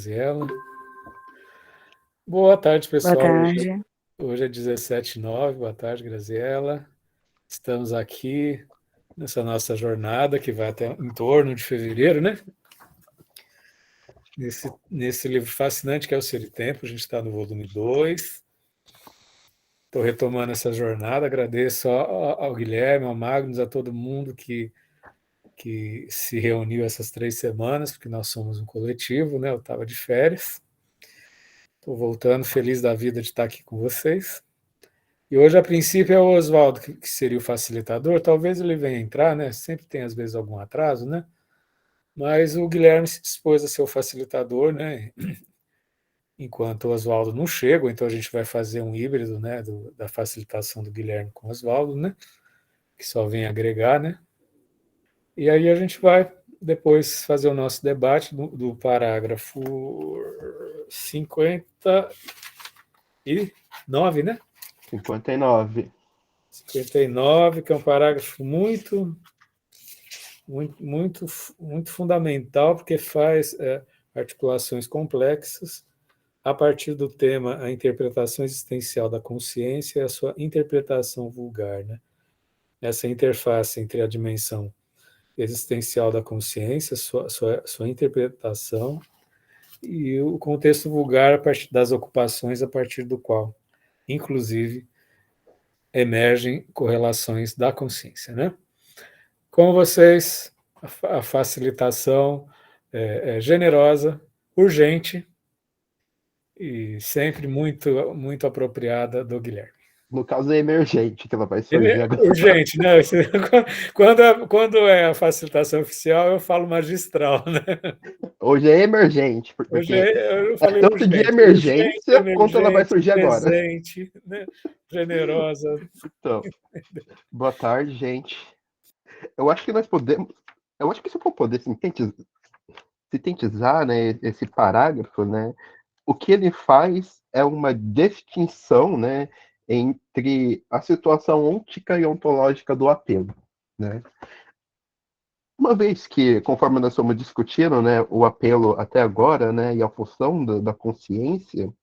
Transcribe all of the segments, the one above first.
Graziela. Boa tarde, Boa pessoal. tarde. Hoje é 17h09. Boa tarde, Graziela. Estamos aqui nessa nossa jornada que vai até em torno de fevereiro, né? Nesse livro fascinante que é o Ser e Tempo. A gente está no volume 2. Estou retomando essa jornada. Agradeço ao Guilherme, ao Magnus, a todo mundo que se reuniu essas 3 semanas, porque nós somos um coletivo, né? Eu estava de férias. Estou voltando feliz da vida de estar aqui com vocês. E hoje, a princípio, é o Oswaldo que seria o facilitador. Talvez ele venha entrar, né? Sempre tem, às vezes, algum atraso, né? Mas o Guilherme se dispôs a ser o facilitador, né? Enquanto o Oswaldo não chega, então a gente vai fazer um híbrido, né? Da facilitação do Guilherme com o Oswaldo, né? Que só vem agregar, né? E aí a gente vai depois fazer o nosso debate do parágrafo 59, né? 59. 59, que é um parágrafo muito fundamental, porque faz articulações complexas a partir do tema a interpretação existencial da consciência e a sua interpretação vulgar, né? Essa interface entre a dimensão existencial da consciência, sua interpretação, e o contexto vulgar a partir das ocupações a partir do qual, inclusive, emergem correlações da consciência, né? Com vocês, a facilitação é generosa, urgente e sempre muito apropriada do Guilherme. No caso é emergente, que ela vai surgir agora. Urgente, né? Quando é a facilitação oficial, eu falo magistral, né? Hoje é emergente, Hoje porque eu é falei tanto de urgente, urgente, emergência quanto ela vai emergente, surgir agora. presente, né? Generosa. Então, boa tarde, gente. Eu acho que nós podemos. Eu acho que se eu for poder sintetizar, né, esse parágrafo, né, o que ele faz é uma distinção, né, entre a situação ôntica e ontológica do apelo, né? Uma vez que, conforme nós estamos discutindo, né, o apelo até agora, né, e a função da consciência,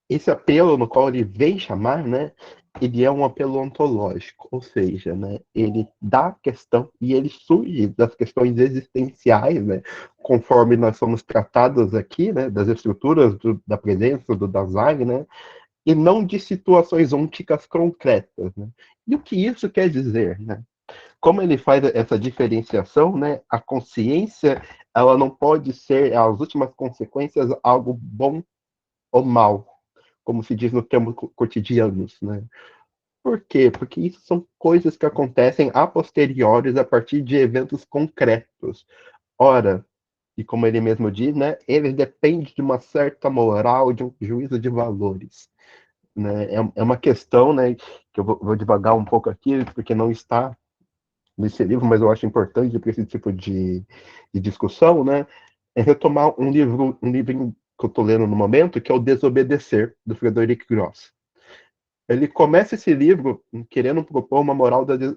esse apelo no qual ele vem chamar, né, ele é um apelo ontológico, ou seja, né, ele dá a questão e ele surge das questões existenciais, né, conforme nós somos tratados aqui, né, das estruturas da presença do Dasein, né, e não de situações ônticas concretas, né. E o que isso quer dizer, né? Como ele faz essa diferenciação, né, a consciência, ela não pode ser, as últimas consequências, algo bom ou mal, como se diz no termo cotidianos, né? Por quê? Porque isso são coisas que acontecem a posteriores, a partir de eventos concretos. Ora, e como ele mesmo diz, né, ele depende de uma certa moral, de um juízo de valores. Né? É uma questão, né, que eu vou devagar um pouco aqui, porque não está nesse livro, mas eu acho importante para esse tipo de discussão, né, é retomar um livro que eu estou lendo no momento, que é o Desobedecer, do Frederick Gross. Ele começa esse livro querendo propor uma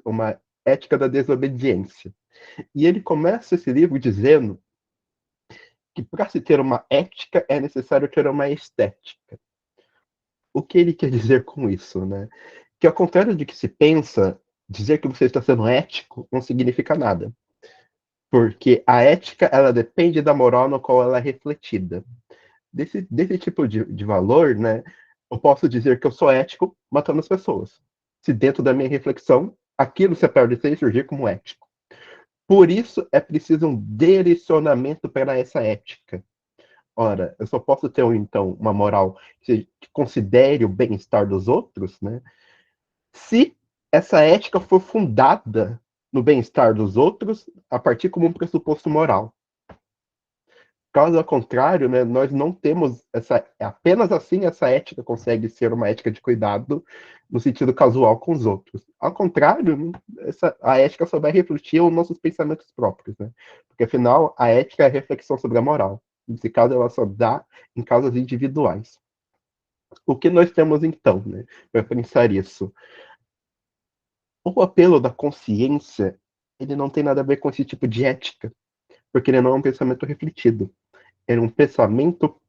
uma ética da desobediência. E ele começa esse livro dizendo que para se ter uma ética é necessário ter uma estética. O que ele quer dizer com isso, né? Que ao contrário de que se pensa, dizer que você está sendo ético não significa nada. Porque a ética, ela depende da moral no qual ela é refletida. Desse tipo de valor, né, eu posso dizer que eu sou ético matando as pessoas. Se dentro da minha reflexão, aquilo se aparecer e surgir como ético. Por isso, é preciso um direcionamento para essa ética. Ora, eu só posso ter, então, uma moral que considere o bem-estar dos outros, né, se essa ética for fundada no bem-estar dos outros a partir como um pressuposto moral. Caso ao contrário, né, nós não temos essa. Apenas assim essa ética consegue ser uma ética de cuidado no sentido casual com os outros. Ao contrário, a ética só vai refletir os nossos pensamentos próprios, né? Porque afinal a ética é a reflexão sobre a moral. Nesse caso, ela só dá em casos individuais. O que nós temos então, né, para pensar isso? O apelo da consciência, ele não tem nada a ver com esse tipo de ética, porque ele não é um pensamento refletido. é um pensamento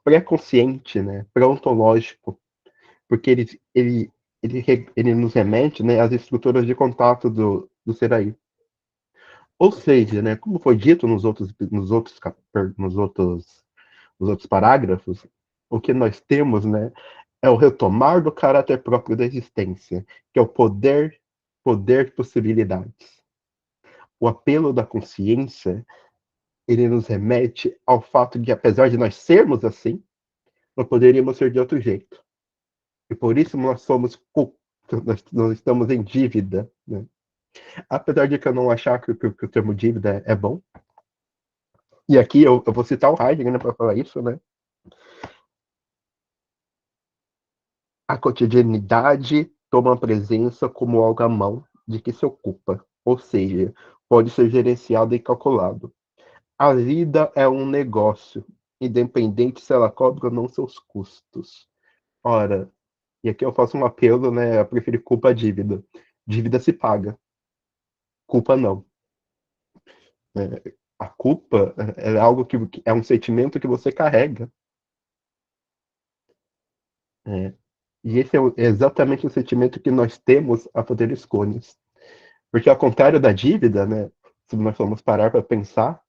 pré-consciente, né, pré-ontológico, porque ele nos remete, né, às estruturas de contato do ser aí. Ou seja, né, como foi dito nos outros parágrafos, o que nós temos, né, é o retomar do caráter próprio da existência, que é o poder de possibilidades. O apelo da consciência, ele nos remete ao fato de, apesar de nós sermos assim, nós poderíamos ser de outro jeito. E por isso nós estamos em dívida, né? Apesar de que eu não achar que o termo dívida é bom. E aqui eu vou citar o Heidegger, né, para falar isso, né? A cotidianidade toma presença como algo à mão de que se ocupa, ou seja, pode ser gerenciado e calculado. A vida é um negócio, independente se ela cobra ou não seus custos. Ora, e aqui eu faço um apelo, né, a preferir culpa a dívida. Dívida se paga, culpa não. A culpa é algo que é um sentimento que você carrega. É, e esse é exatamente o sentimento que nós temos a fazer escolhas. Porque ao contrário da dívida, né, se nós formos parar para pensar,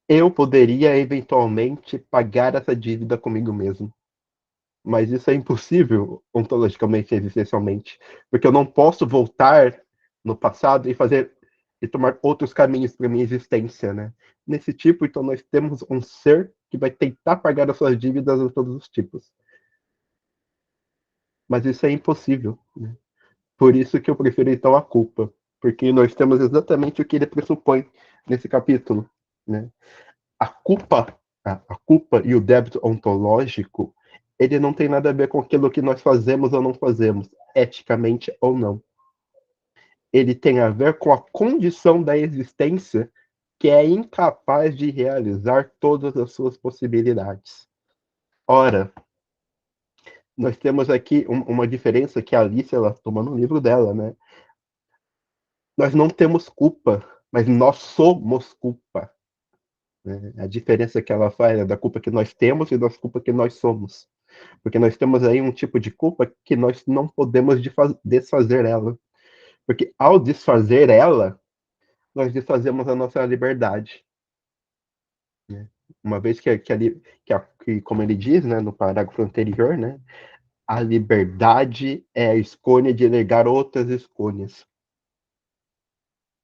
eu poderia eventualmente pagar essa dívida comigo mesmo. Mas isso é impossível ontologicamente, existencialmente, porque eu não posso voltar no passado e tomar outros caminhos para minha existência, né? Nesse tipo, então nós temos um ser que vai tentar pagar as suas dívidas de todos os tipos. Mas isso é impossível, né? Por isso que eu prefiro então a culpa, porque nós temos exatamente o que ele pressupõe nesse capítulo, né? A culpa e o débito ontológico, ele não tem nada a ver com aquilo que nós fazemos ou não fazemos, eticamente ou não. Ele tem a ver com a condição da existência que é incapaz de realizar todas as suas possibilidades. Ora, nós temos aqui uma diferença que a Alice ela toma no livro dela, né? Nós não temos culpa, mas nós somos culpa. Né? A diferença que ela faz é da culpa que nós temos e da culpa que nós somos. Porque nós temos aí um tipo de culpa que nós não podemos desfazer ela. Porque ao desfazer ela, nós desfazemos a nossa liberdade. Né? Uma vez que, como ele diz, né, no parágrafo anterior, né, a liberdade é a escolha de negar outras escolhas.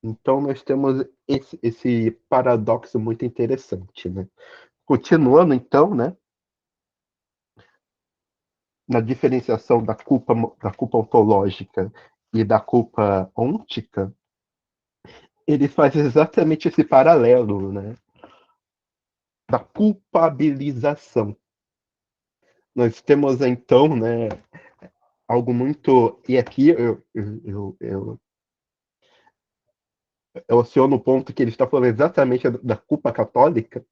Então nós temos esse paradoxo muito interessante, né? Continuando então, né, na diferenciação da culpa ontológica e da culpa ôntica, ele faz exatamente esse paralelo, né, da culpabilização. Nós temos então, né, algo muito e aqui eu aciono o ponto que ele está falando exatamente da culpa católica,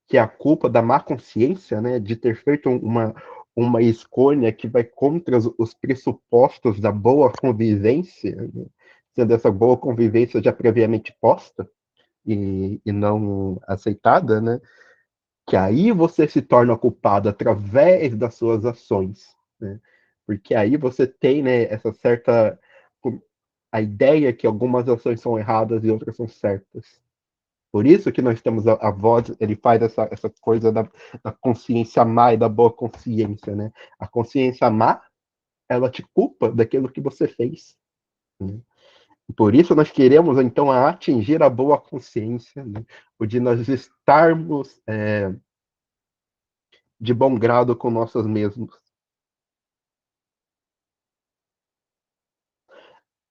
que é a culpa da má consciência, né, de ter feito uma escolha que vai contra os pressupostos da boa convivência, né, sendo essa boa convivência já previamente posta e não aceitada, né, que aí você se torna culpado através das suas ações, né, porque aí você tem, né, essa certa a ideia que algumas ações são erradas e outras são certas. Por isso que nós temos a voz, ele faz essa coisa da consciência má e da boa consciência, né? A consciência má, ela te culpa daquilo que você fez. Né? Por isso nós queremos, então, atingir a boa consciência, né? O de nós estarmos de bom grado com nós mesmos.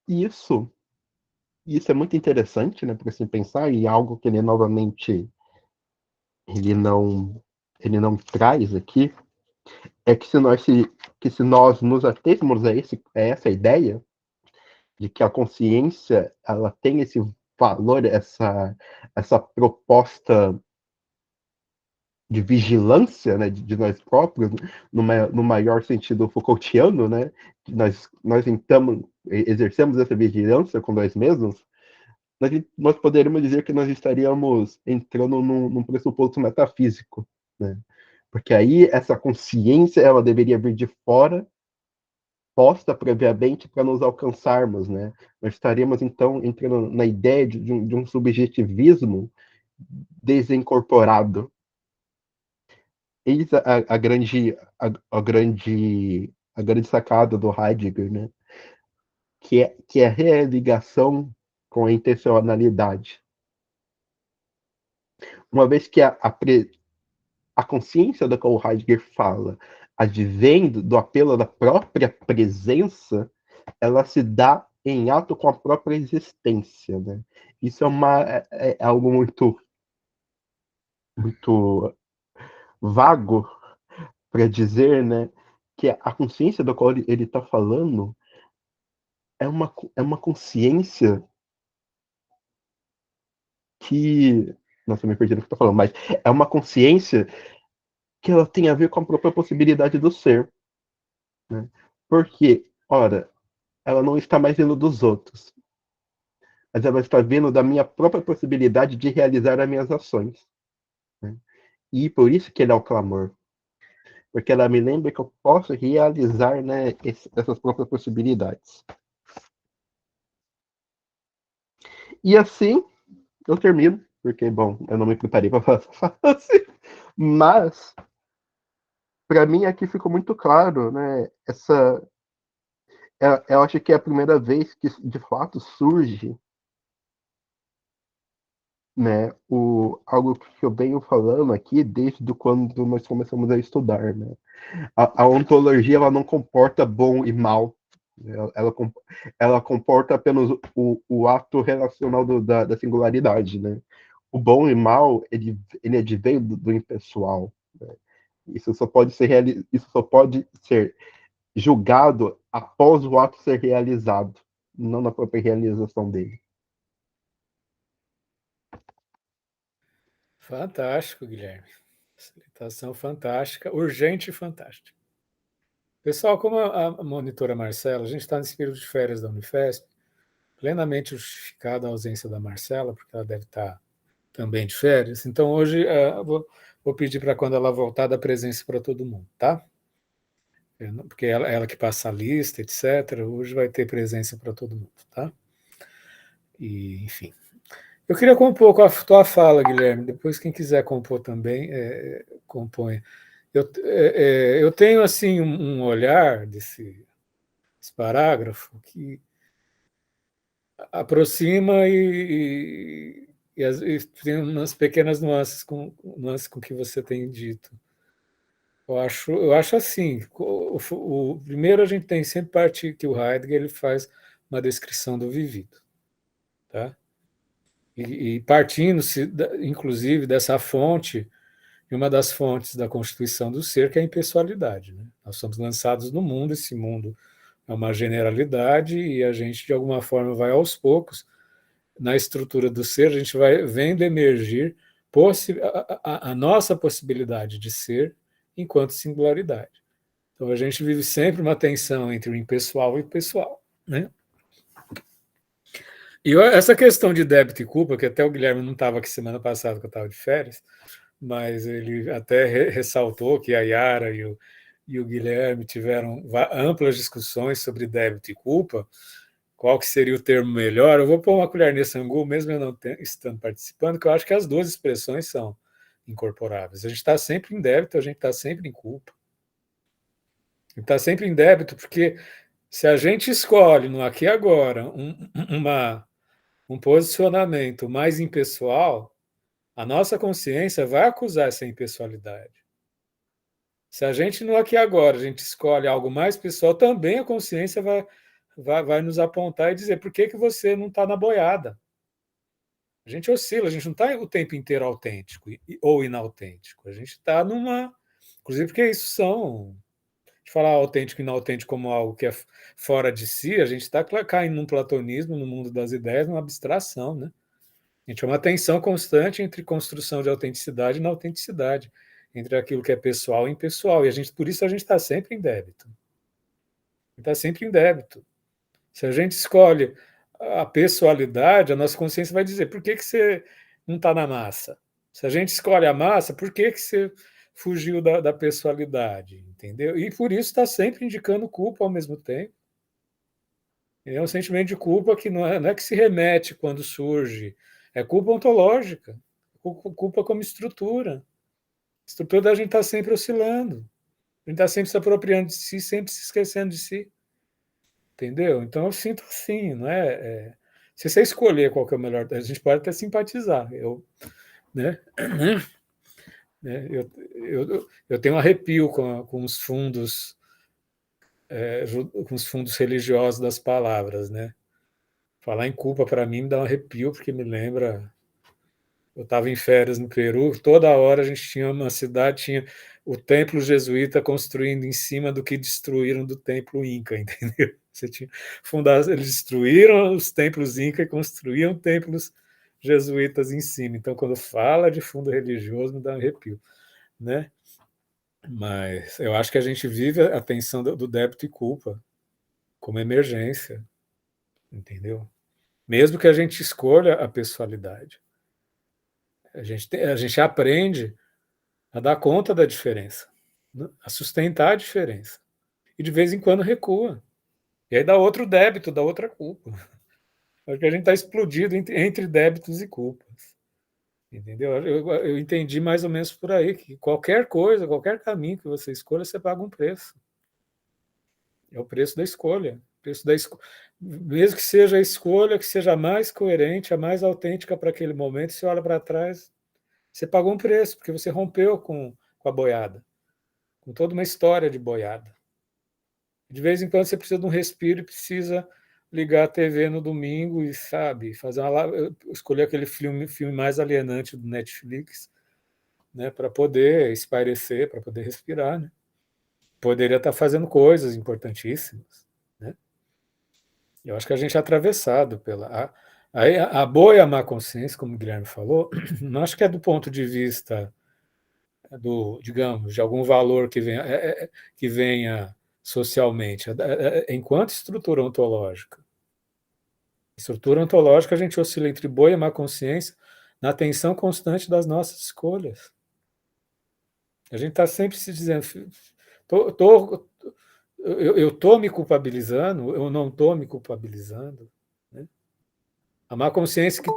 E isso é muito interessante, né, para se pensar, e algo que ele novamente ele não ele não traz aqui, é que se nós nos atêssemos a essa ideia de que a consciência ela tem esse valor, essa proposta de vigilância, né, de nós próprios, no maior sentido Foucaultiano, né, nós então exercemos essa vigilância com nós mesmos, nós poderíamos dizer que nós estaríamos entrando num pressuposto metafísico, né? Porque aí essa consciência ela deveria vir de fora, posta previamente para nos alcançarmos, né? Nós estaríamos então entrando na ideia de um subjetivismo desincorporado. Eis a grande sacada do Heidegger, né? Que é a religação com a intencionalidade. Uma vez que a consciência da qual o Heidegger fala, advém do apelo da própria presença, ela se dá em ato com a própria existência, né? Isso é algo muito vago para dizer, né? Que a consciência da qual ele está falando é uma consciência que. Nossa, eu me perdi no que eu tô falando, mas é uma consciência que ela tem a ver com a própria possibilidade do ser. Né? Porque, ora, ela não está mais vendo dos outros, mas ela está vendo da minha própria possibilidade de realizar as minhas ações. Né? E por isso que ele é o clamor. Porque ela me lembra que eu posso realizar, né, essas próprias possibilidades. E assim eu termino, porque, bom, eu não me preparei para falar essa frase, mas para mim aqui ficou muito claro, né, eu acho que é a primeira vez que de fato surge, né, algo que eu venho falando aqui desde quando nós começamos a estudar, né? A ontologia ela não comporta bom e mal, ela, ela comporta apenas o ato relacional da singularidade, né? O bom e mal ele advém do impessoal. Né? Isso só pode ser julgado após o ato ser realizado, não na própria realização dele. Fantástico, Guilherme. Facilitação fantástica, urgente e fantástica. Pessoal, como a monitora Marcela, a gente está nesse período de férias da Unifesp, plenamente justificada a ausência da Marcela, porque ela deve estar também de férias. Então, hoje, vou pedir para quando ela voltar, dar presença para todo mundo, tá? Porque ela que passa a lista, etc. Hoje vai ter presença para todo mundo, tá? E, enfim. Eu queria compor com a tua fala, Guilherme. Depois, quem quiser compor também, compõe. Eu tenho assim um olhar desse parágrafo que aproxima e tem umas pequenas nuances com o que você tem dito. Eu acho assim, primeiro a gente tem sempre parte que o Heidegger ele faz uma descrição do vivido, tá? E partindo-se, inclusive, dessa fonte, e uma das fontes da constituição do ser, que é a impessoalidade. Né? Nós somos lançados no mundo, esse mundo é uma generalidade, e a gente, de alguma forma, vai aos poucos, na estrutura do ser, a gente vai vendo emergir a nossa possibilidade de ser enquanto singularidade. Então, a gente vive sempre uma tensão entre o impessoal e o pessoal. Né? E essa questão de débito e culpa, que até o Guilherme não estava aqui semana passada, que eu estava de férias, mas ele até ressaltou que a Yara e o Guilherme tiveram amplas discussões sobre débito e culpa, qual que seria o termo melhor. Eu vou pôr uma colher nesse angu, mesmo eu não estando participando, que eu acho que as duas expressões são incorporáveis. A gente está sempre em débito, a gente está sempre em culpa. A gente está sempre em débito, porque se a gente escolhe no aqui e agora um posicionamento mais impessoal, a nossa consciência vai acusar essa impessoalidade. Se a gente no aqui e agora a gente escolhe algo mais pessoal, também a consciência vai nos apontar e dizer por que você não está na boiada. A gente oscila, a gente não está o tempo inteiro autêntico ou inautêntico. A gente está numa. Inclusive, porque isso são. De falar autêntico e inautêntico como algo que é fora de si, a gente está caindo num platonismo, no mundo das ideias, numa abstração. Né? A gente é uma tensão constante entre construção de autenticidade e inautenticidade, entre aquilo que é pessoal e impessoal. E por isso a gente está sempre em débito. Está sempre em débito. Se a gente escolhe a pessoalidade, a nossa consciência vai dizer: por que você não está na massa? Se a gente escolhe a massa, por que você fugiu da pessoalidade? Entendeu? E por isso está sempre indicando culpa ao mesmo tempo. É um sentimento de culpa que não é que se remete quando surge, é culpa ontológica, culpa como estrutura. A estrutura da gente está sempre oscilando, a gente está sempre se apropriando de si, sempre se esquecendo de si. Entendeu? Então eu sinto assim, não é? Se você escolher qual que é o melhor, a gente pode até simpatizar. Né? Eu tenho um arrepio com os fundos, com os fundos religiosos das palavras, né? Falar em culpa para mim me dá um arrepio porque me lembra. Eu estava em férias no Peru, toda hora a gente tinha uma cidade, tinha o templo jesuíta construindo em cima do que destruíram do templo Inca, entendeu? Você tinha fundado, eles destruíram os templos Inca e construíam templos jesuítas em cima. Então, quando fala de fundo religioso, me dá um arrepio, né? Mas eu acho que a gente vive a tensão do débito e culpa como emergência, entendeu? Mesmo que a gente escolha a pessoalidade. A gente aprende a dar conta da diferença, né? A sustentar a diferença. E de vez em quando recua. E aí dá outro débito, dá outra culpa. Porque a gente está explodido entre débitos e culpas. Entendeu? Eu entendi mais ou menos por aí que qualquer coisa, qualquer caminho que você escolha, você paga um preço. É o preço da escolha. O preço da mesmo que seja a escolha que seja a mais coerente, a mais autêntica para aquele momento, você olha para trás, você pagou um preço, porque você rompeu com a boiada, com toda uma história de boiada. De vez em quando você precisa de um respiro e precisa ligar a TV no domingo e, sabe, fazer escolher aquele filme mais alienante do Netflix, né, para poder espairecer, para poder respirar, né? Poderia estar fazendo coisas importantíssimas, né? Eu acho que a gente é atravessado pela a boa e a má consciência, como o Guilherme falou, não acho que é do ponto de vista do, digamos, de algum valor que venha socialmente, enquanto estrutura ontológica. Estrutura ontológica, a gente oscila entre boa e má consciência na tensão constante das nossas escolhas. A gente está sempre se dizendo, tô, tô, eu estou me culpabilizando, eu não estou me culpabilizando. Né? A má consciência que.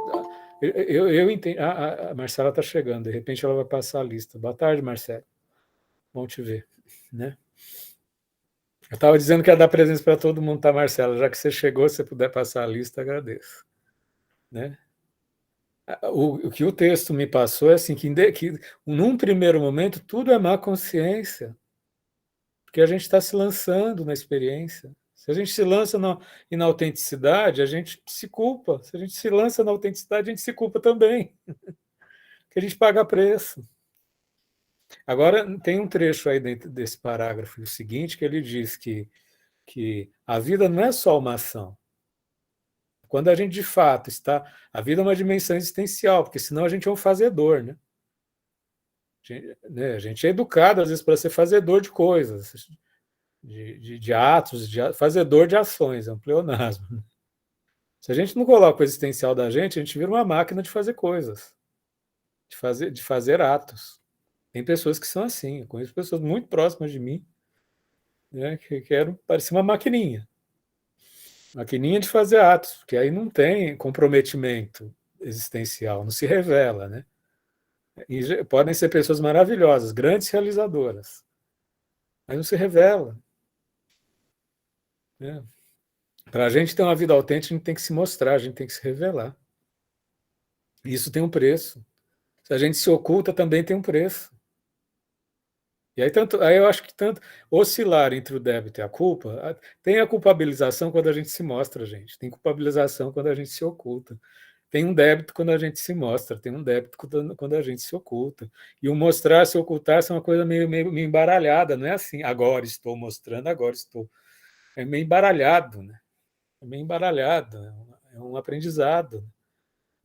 Eu entendo. A Marcela está chegando, de repente ela vai passar a lista. Boa tarde, Marcela. Bom te ver. Né? Eu estava dizendo que ia dar presença para todo mundo, tá, Marcela? Já que você chegou, se você puder passar a lista, agradeço. Né? O que o texto me passou é assim, que num primeiro momento tudo é má consciência, porque a gente está se lançando na experiência. Se a gente se lança na autenticidade, a gente se culpa. Se a gente se lança na autenticidade, a gente se culpa também, que a gente paga preço. Agora, tem um trecho aí dentro desse parágrafo o seguinte, que ele diz que a vida não é só uma ação. Quando a gente de fato está. A vida é uma dimensão existencial, porque senão a gente é um fazedor, né? A gente é educado, às vezes, para ser fazedor de coisas, de atos, fazedor de ações, é um pleonasmo. Né? Se a gente não coloca o existencial da gente, a gente vira uma máquina de fazer coisas, de fazer atos. Tem pessoas que são assim, eu conheço pessoas muito próximas de mim, né, que querem parecer uma maquininha de fazer atos, porque aí não tem comprometimento existencial, não se revela, né? E podem ser pessoas maravilhosas, grandes realizadoras, mas não se revela. Né? Para a gente ter uma vida autêntica, a gente tem que se mostrar, a gente tem que se revelar. E isso tem um preço. Se a gente se oculta, também tem um preço. E aí eu acho que tanto oscilar entre o débito e a culpa, tem a culpabilização quando a gente se mostra, gente. Tem culpabilização quando a gente se oculta. Tem um débito quando a gente se mostra, tem um débito quando a gente se oculta. E o mostrar, se ocultar, é uma coisa meio embaralhada, não é assim, agora estou mostrando, agora estou. É meio embaralhado, né? É meio embaralhado, é um aprendizado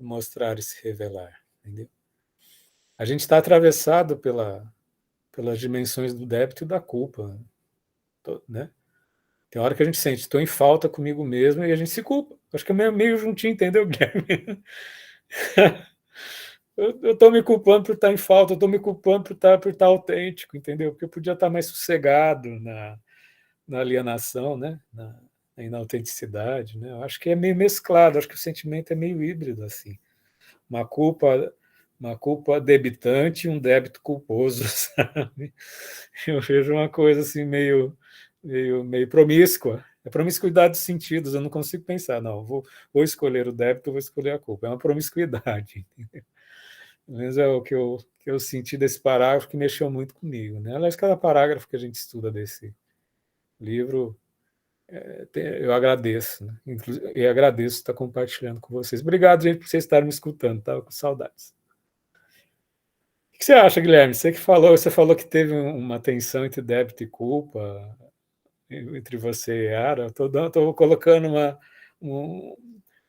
mostrar e se revelar, entendeu? A gente está atravessado pelas dimensões do débito e da culpa, né? Tem hora que a gente sente, estou em falta comigo mesmo e a gente se culpa. Acho que é meio juntinho, entendeu, Guilherme? Eu estou me culpando por estar em falta, eu estou me culpando por estar autêntico, entendeu? Porque eu podia estar mais sossegado na alienação, né? Na inautenticidade, né? Eu acho que é meio mesclado, acho que o sentimento é meio híbrido, assim. Uma culpa, uma culpa debitante e um débito culposo, sabe? Eu vejo uma coisa assim meio promíscua. É promiscuidade dos sentidos, eu não consigo pensar, não, vou escolher o débito, vou escolher a culpa. É uma promiscuidade. Pelo menos é o que eu senti desse parágrafo que mexeu muito comigo. Né? Aliás, cada parágrafo que a gente estuda desse livro, eu agradeço. Né? E agradeço estar compartilhando com vocês. Obrigado, gente, por vocês estarem me escutando. Estava com saudades. O que você acha, Guilherme? Você falou que teve uma tensão entre débito e culpa entre você e Yara. Estou colocando um-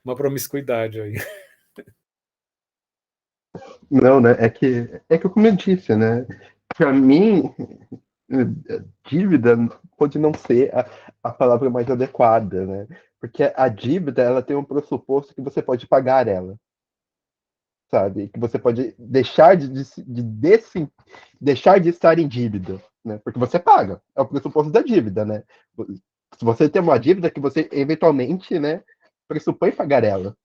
uma promiscuidade aí. Não, né? É que como eu disse, né? Para mim, dívida pode não ser a palavra mais adequada, né? Porque a dívida, ela tem um pressuposto que você pode pagar ela, sabe? Que você pode deixar de estar em dívida, né? Porque você paga, é o pressuposto da dívida, né? Se você tem uma dívida que você eventualmente, né, pressupõe pagar ela.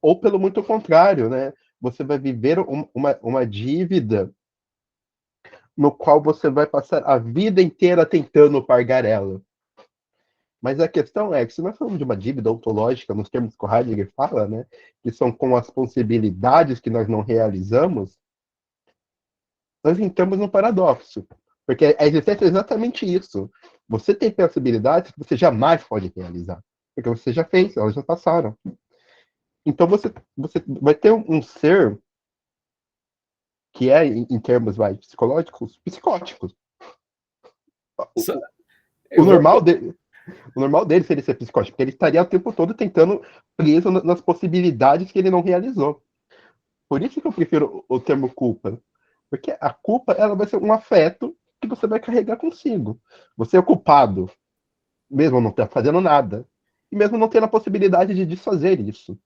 Ou pelo muito contrário, né? Você vai viver uma dívida no qual você vai passar a vida inteira tentando pagar ela. Mas a questão é que, se nós falamos de uma dívida ontológica, nos termos que o Heidegger fala, né, que são com as possibilidades que nós não realizamos, nós entramos num paradoxo. Porque a existência é exatamente isso. Você tem possibilidades que você jamais pode realizar. Porque você já fez, elas já passaram. Então você vai ter um ser que é, em termos psicológicos, psicóticos. Só- O Eu vou. normal dele, o normal dele seria ser psicótico, porque ele estaria o tempo todo tentando preso nas possibilidades que ele não realizou. Por isso que eu prefiro o termo culpa. Porque a culpa ela vai ser um afeto que você vai carregar consigo. Você é culpado, mesmo não tá fazendo nada, e mesmo não tendo a possibilidade de desfazer isso.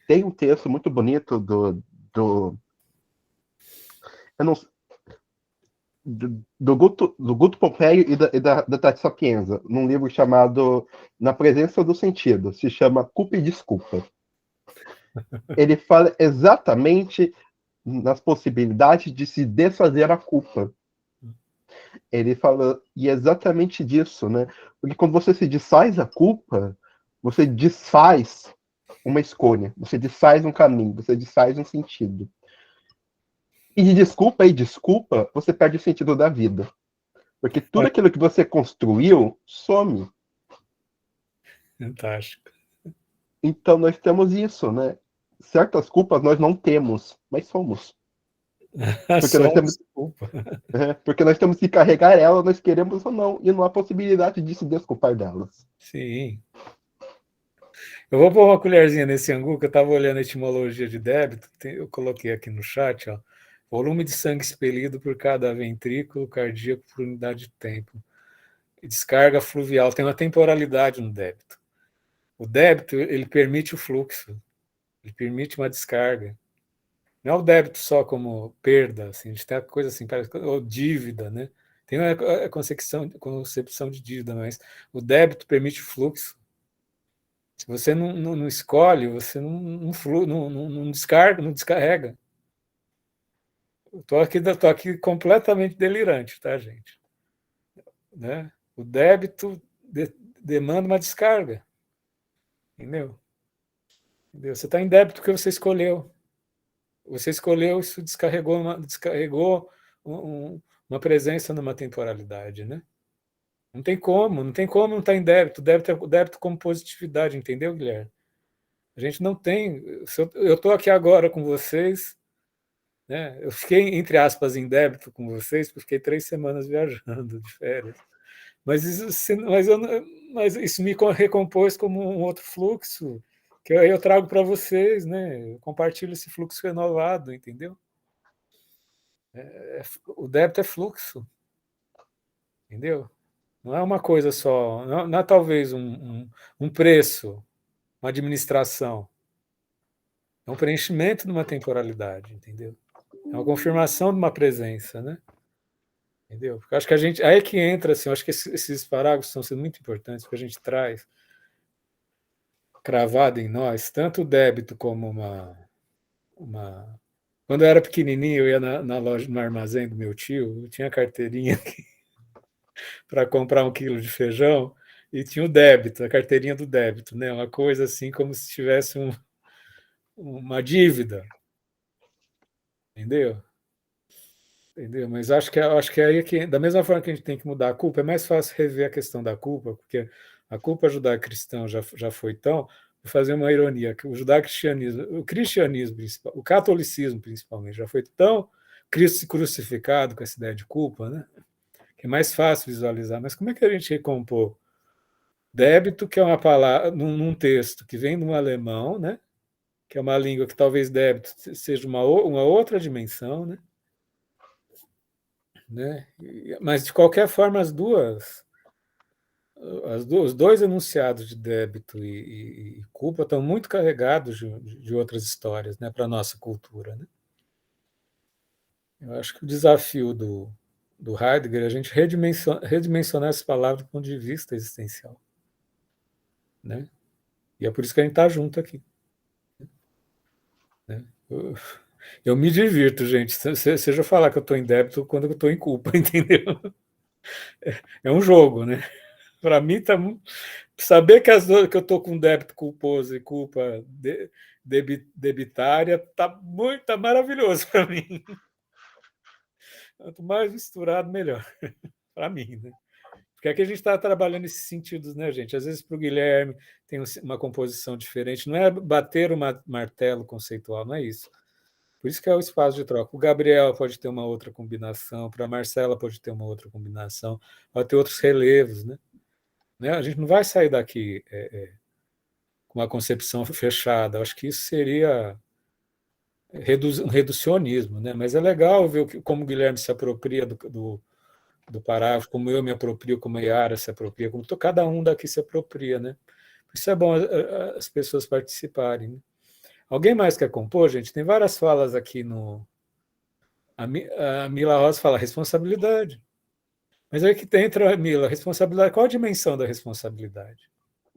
Tem um texto muito bonito do eu não, do Guto Pompeio e da Tati Sapienza, num livro chamado Na Presença do Sentido, se chama Culpa e Desculpa. Ele fala exatamente nas possibilidades de se desfazer a culpa. Ele fala, e é exatamente disso, né? Porque quando você se desfaz a culpa, você desfaz uma escolha, você desfaz um caminho, você desfaz um sentido. E de desculpa e desculpa, você perde o sentido da vida. Porque tudo aquilo que você construiu some. Fantástico. Então nós temos isso, né? Certas culpas nós não temos, mas somos. Porque Só nós uma temos, desculpa. porque nós temos que carregar elas, nós queremos ou não, e não há possibilidade de se desculpar delas. Sim. Eu vou pôr uma colherzinha nesse angu, que eu estava olhando a etimologia de débito, eu coloquei aqui no chat, ó, volume de sangue expelido por cada ventrículo cardíaco por unidade de tempo. E descarga fluvial, tem uma temporalidade no débito. O débito, ele permite o fluxo, ele permite uma descarga. Não é o débito só como perda, assim, a gente tem a coisa assim, ou dívida, né? Tem a concepção de dívida, mas o débito permite o fluxo. Se você não escolhe, você não descarga, não descarrega. Eu tô aqui completamente delirante, tá, gente? Né? O débito demanda uma descarga, entendeu? Entendeu? Você está em débito porque você escolheu. Você escolheu, isso descarregou uma presença numa temporalidade, né? Não tem como não estar em débito. Débito como positividade, entendeu, Guilherme? A gente não tem. Eu estou aqui agora com vocês, né? Eu fiquei, entre aspas, em débito com vocês, porque fiquei 3 semanas viajando de férias. Mas isso me recompôs como um outro fluxo, que eu trago para vocês, né? Eu compartilho esse fluxo renovado, entendeu? O débito é fluxo, entendeu? Não é uma coisa só, não é talvez um preço, uma administração. É um preenchimento de uma temporalidade, entendeu? É uma confirmação de uma presença, né? Entendeu? Porque eu acho que a gente. Aí é que entra, assim, eu acho que esses parágrafos estão sendo muito importantes, porque a gente traz cravado em nós tanto o débito como uma... Quando eu era pequenininho, eu ia na loja, no armazém do meu tio, eu tinha carteirinha para comprar 1 quilo de feijão e tinha o débito, a carteirinha do débito, né? Uma coisa assim como se tivesse uma dívida, entendeu? Entendeu? Mas acho que é aí que, da mesma forma que a gente tem que mudar a culpa, é mais fácil rever a questão da culpa, porque a culpa judaico-cristã já foi tão. Vou fazer uma ironia, que o judaico-cristianismo, o cristianismo, o catolicismo principalmente, já foi tão crucificado com essa ideia de culpa, né? Que é mais fácil visualizar. Mas como é que a gente recompor? Débito, que é uma palavra, num texto que vem de um alemão, né? Que é uma língua que talvez débito seja uma outra dimensão, né? Né? Mas, de qualquer forma, os dois enunciados de débito e culpa estão muito carregados de outras histórias, né, para a nossa cultura. Né? Eu acho que o desafio do Heidegger é a gente redimensionar essa palavra do ponto de vista existencial. Né? E é por isso que a gente está junto aqui. Né? Eu me divirto, gente. Seja eu falar que eu estou em débito quando eu estou em culpa, entendeu? É um jogo, né? Para mim, saber que eu estou com débito culposo e culpa debitária tá maravilhoso para mim. Quanto mais misturado, melhor. Para mim, né? Porque aqui a gente está trabalhando esses sentidos, né, gente? Às vezes para o Guilherme tem uma composição diferente. Não é bater o martelo conceitual, não é isso. Por isso que é o espaço de troca. O Gabriel pode ter uma outra combinação, para a Marcela pode ter uma outra combinação, pode ter outros relevos, né? A gente não vai sair daqui com uma concepção fechada. Acho que isso seria um reducionismo, né? Mas é legal ver como o Guilherme se apropria do parágrafo, como eu me aproprio, como a Yara se apropria, como cada um daqui se apropria, né? Isso é bom as pessoas participarem. Né? Alguém mais quer compor, gente? Tem várias falas aqui no. A Mila Rosa fala responsabilidade. Mas aí que entra, Mila, responsabilidade. Qual a dimensão da responsabilidade?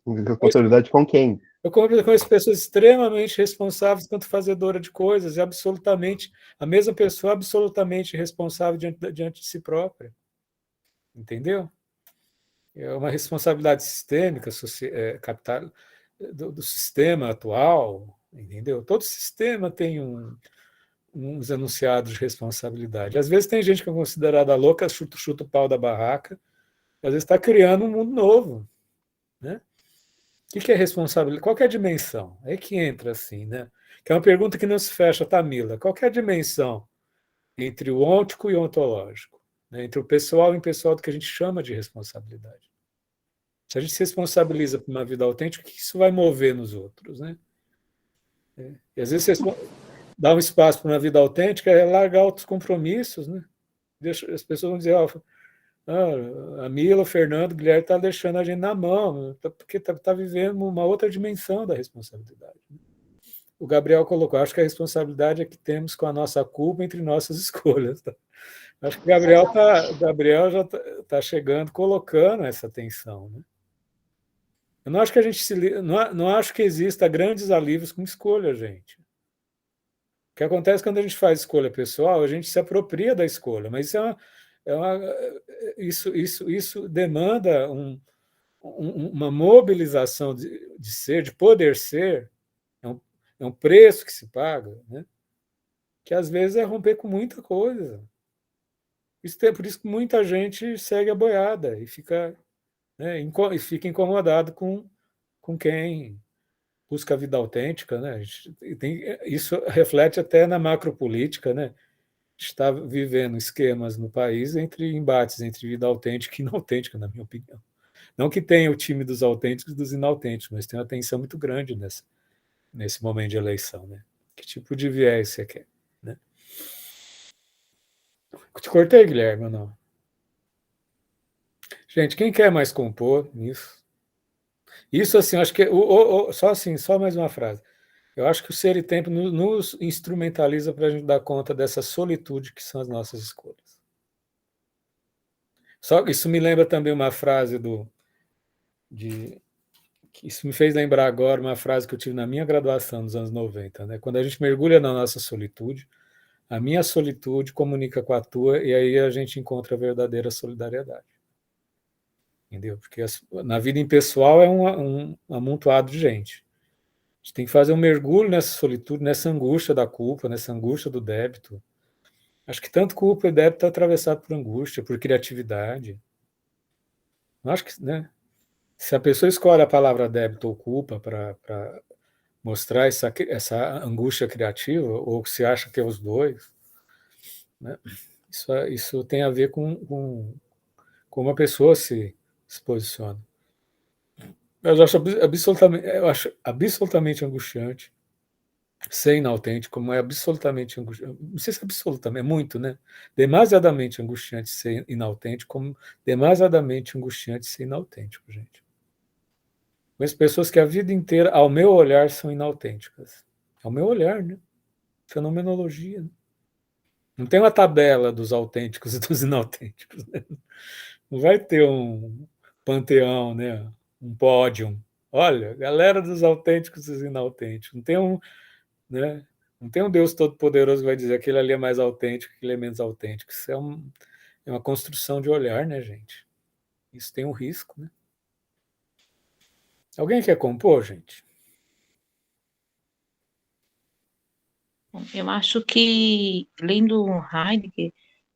Responsabilidade com quem? Eu conheço pessoas extremamente responsáveis quanto fazedora de coisas, e absolutamente, a mesma pessoa absolutamente responsável diante de si própria. Entendeu? É uma responsabilidade sistêmica, capital, do sistema atual, entendeu? Todo sistema tem uns enunciados de responsabilidade. Às vezes tem gente que é considerada louca, chuta o pau da barraca, às vezes está criando um mundo novo. Né? O que é responsabilidade? Qual é a dimensão? É aí que entra assim, né? Que é uma pergunta que não se fecha, Tamila. Qual é a dimensão entre o ôntico e o ontológico? Né? Entre o pessoal e o impessoal do que a gente chama de responsabilidade. Se a gente se responsabiliza por uma vida autêntica, o que isso vai mover nos outros? Né? E às vezes você dá um espaço para uma vida autêntica é largar outros compromissos. Né? As pessoas vão dizer, a Mila, o Fernando, o Guilherme está deixando a gente na mão, porque está vivendo uma outra dimensão da responsabilidade. O Gabriel colocou, acho que a responsabilidade é que temos com a nossa culpa entre nossas escolhas. Tá? Acho que Gabriel já está chegando, colocando essa tensão. Né? Eu não acho que a gente não acho que exista grandes alívios com escolha, gente. O que acontece quando a gente faz escolha pessoal, a gente se apropria da escolha, mas isso demanda uma mobilização de ser, de poder ser, é um, é um preço que se paga, né? Que às vezes é romper com muita coisa. Por isso que muita gente segue a boiada e fica, né, e fica incomodado com quem busca a vida autêntica. Né? Isso reflete até na macropolítica. Né? Está vivendo esquemas no país entre embates entre vida autêntica e inautêntica, na minha opinião. Não que tenha o time dos autênticos e dos inautênticos, mas tem uma tensão muito grande nesse momento de eleição. Né? Que tipo de viés você quer? Né? Te cortei, Guilherme, ou não? Gente, quem quer mais compor nisso? Isso, assim, acho que. Só assim, só mais uma frase. Eu acho que o Ser e Tempo nos instrumentaliza para a gente dar conta dessa solitude que são as nossas escolhas. Só que isso me lembra também uma frase de, que isso me fez lembrar agora uma frase que eu tive na minha graduação nos anos 90, né? Quando a gente mergulha na nossa solitude, a minha solitude comunica com a tua e aí a gente encontra a verdadeira solidariedade. Entendeu? Porque na vida impessoal é um amontoado de gente. A gente tem que fazer um mergulho nessa solitude, nessa angústia da culpa, nessa angústia do débito. Acho que tanto culpa e débito está atravessado por angústia, por criatividade. Eu acho que, né, se a pessoa escolhe a palavra débito ou culpa para mostrar essa angústia criativa, ou se acha que é os dois, né, isso tem a ver com como a pessoa se posiciona. Eu acho absolutamente angustiante ser inautêntico, como é absolutamente angustiante. Não sei se é absolutamente, é muito, né? Demasiadamente angustiante ser inautêntico, como demasiadamente angustiante ser inautêntico, gente. Conheço pessoas que a vida inteira, ao meu olhar, são inautênticas. Ao meu olhar, né? Fenomenologia. Né? Não tem uma tabela dos autênticos e dos inautênticos. Né? Não vai ter um panteão, né? Um pódio. Olha, galera dos autênticos e dos inautênticos. Não tem um, né? Não tem um Deus todo-poderoso que vai dizer que aquele ali é mais autêntico, aquele é menos autêntico. Isso é uma construção de olhar, né, gente? Isso tem um risco, né? Alguém quer compor, gente? Eu acho que, lendo Heidegger,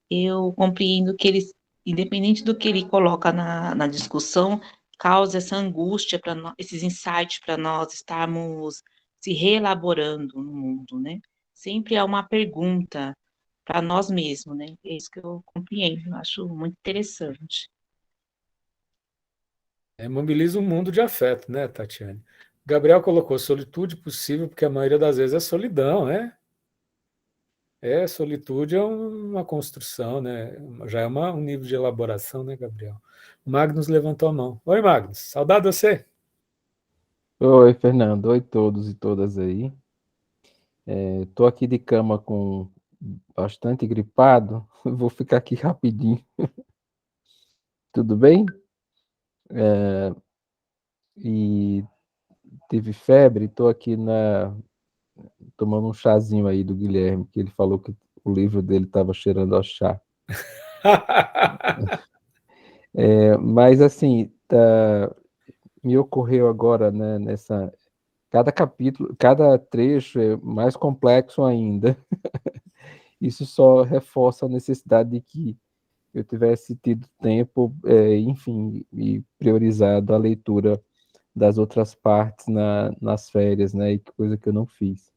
eu compreendo que ele, independente do que ele coloca na discussão, causa essa angústia para nós, esses insights para nós estarmos se reelaborando no mundo, né? Sempre há uma pergunta para nós mesmos, né? É isso que eu compreendo, eu acho muito interessante. Mobiliza um mundo de afeto, né, Tatiane? Gabriel colocou solitude possível, porque a maioria das vezes é solidão, né? Solitude é uma construção, né? Já é um nível de elaboração, né, Gabriel? O Magnus levantou a mão. Oi, Magnus, saudade de você. Oi, Fernando. Oi, todos e todas aí. Tô aqui de cama com bastante gripado. Vou ficar aqui rapidinho. Tudo bem? E tive febre. Tô aqui tomando um chazinho aí do Guilherme, que ele falou que o livro dele estava cheirando a chá. Mas assim, me ocorreu agora, né, cada capítulo, cada trecho é mais complexo ainda. Isso só reforça a necessidade de que eu tivesse tido tempo, enfim, e priorizado a leitura das outras partes nas férias, né? E coisa que eu não fiz.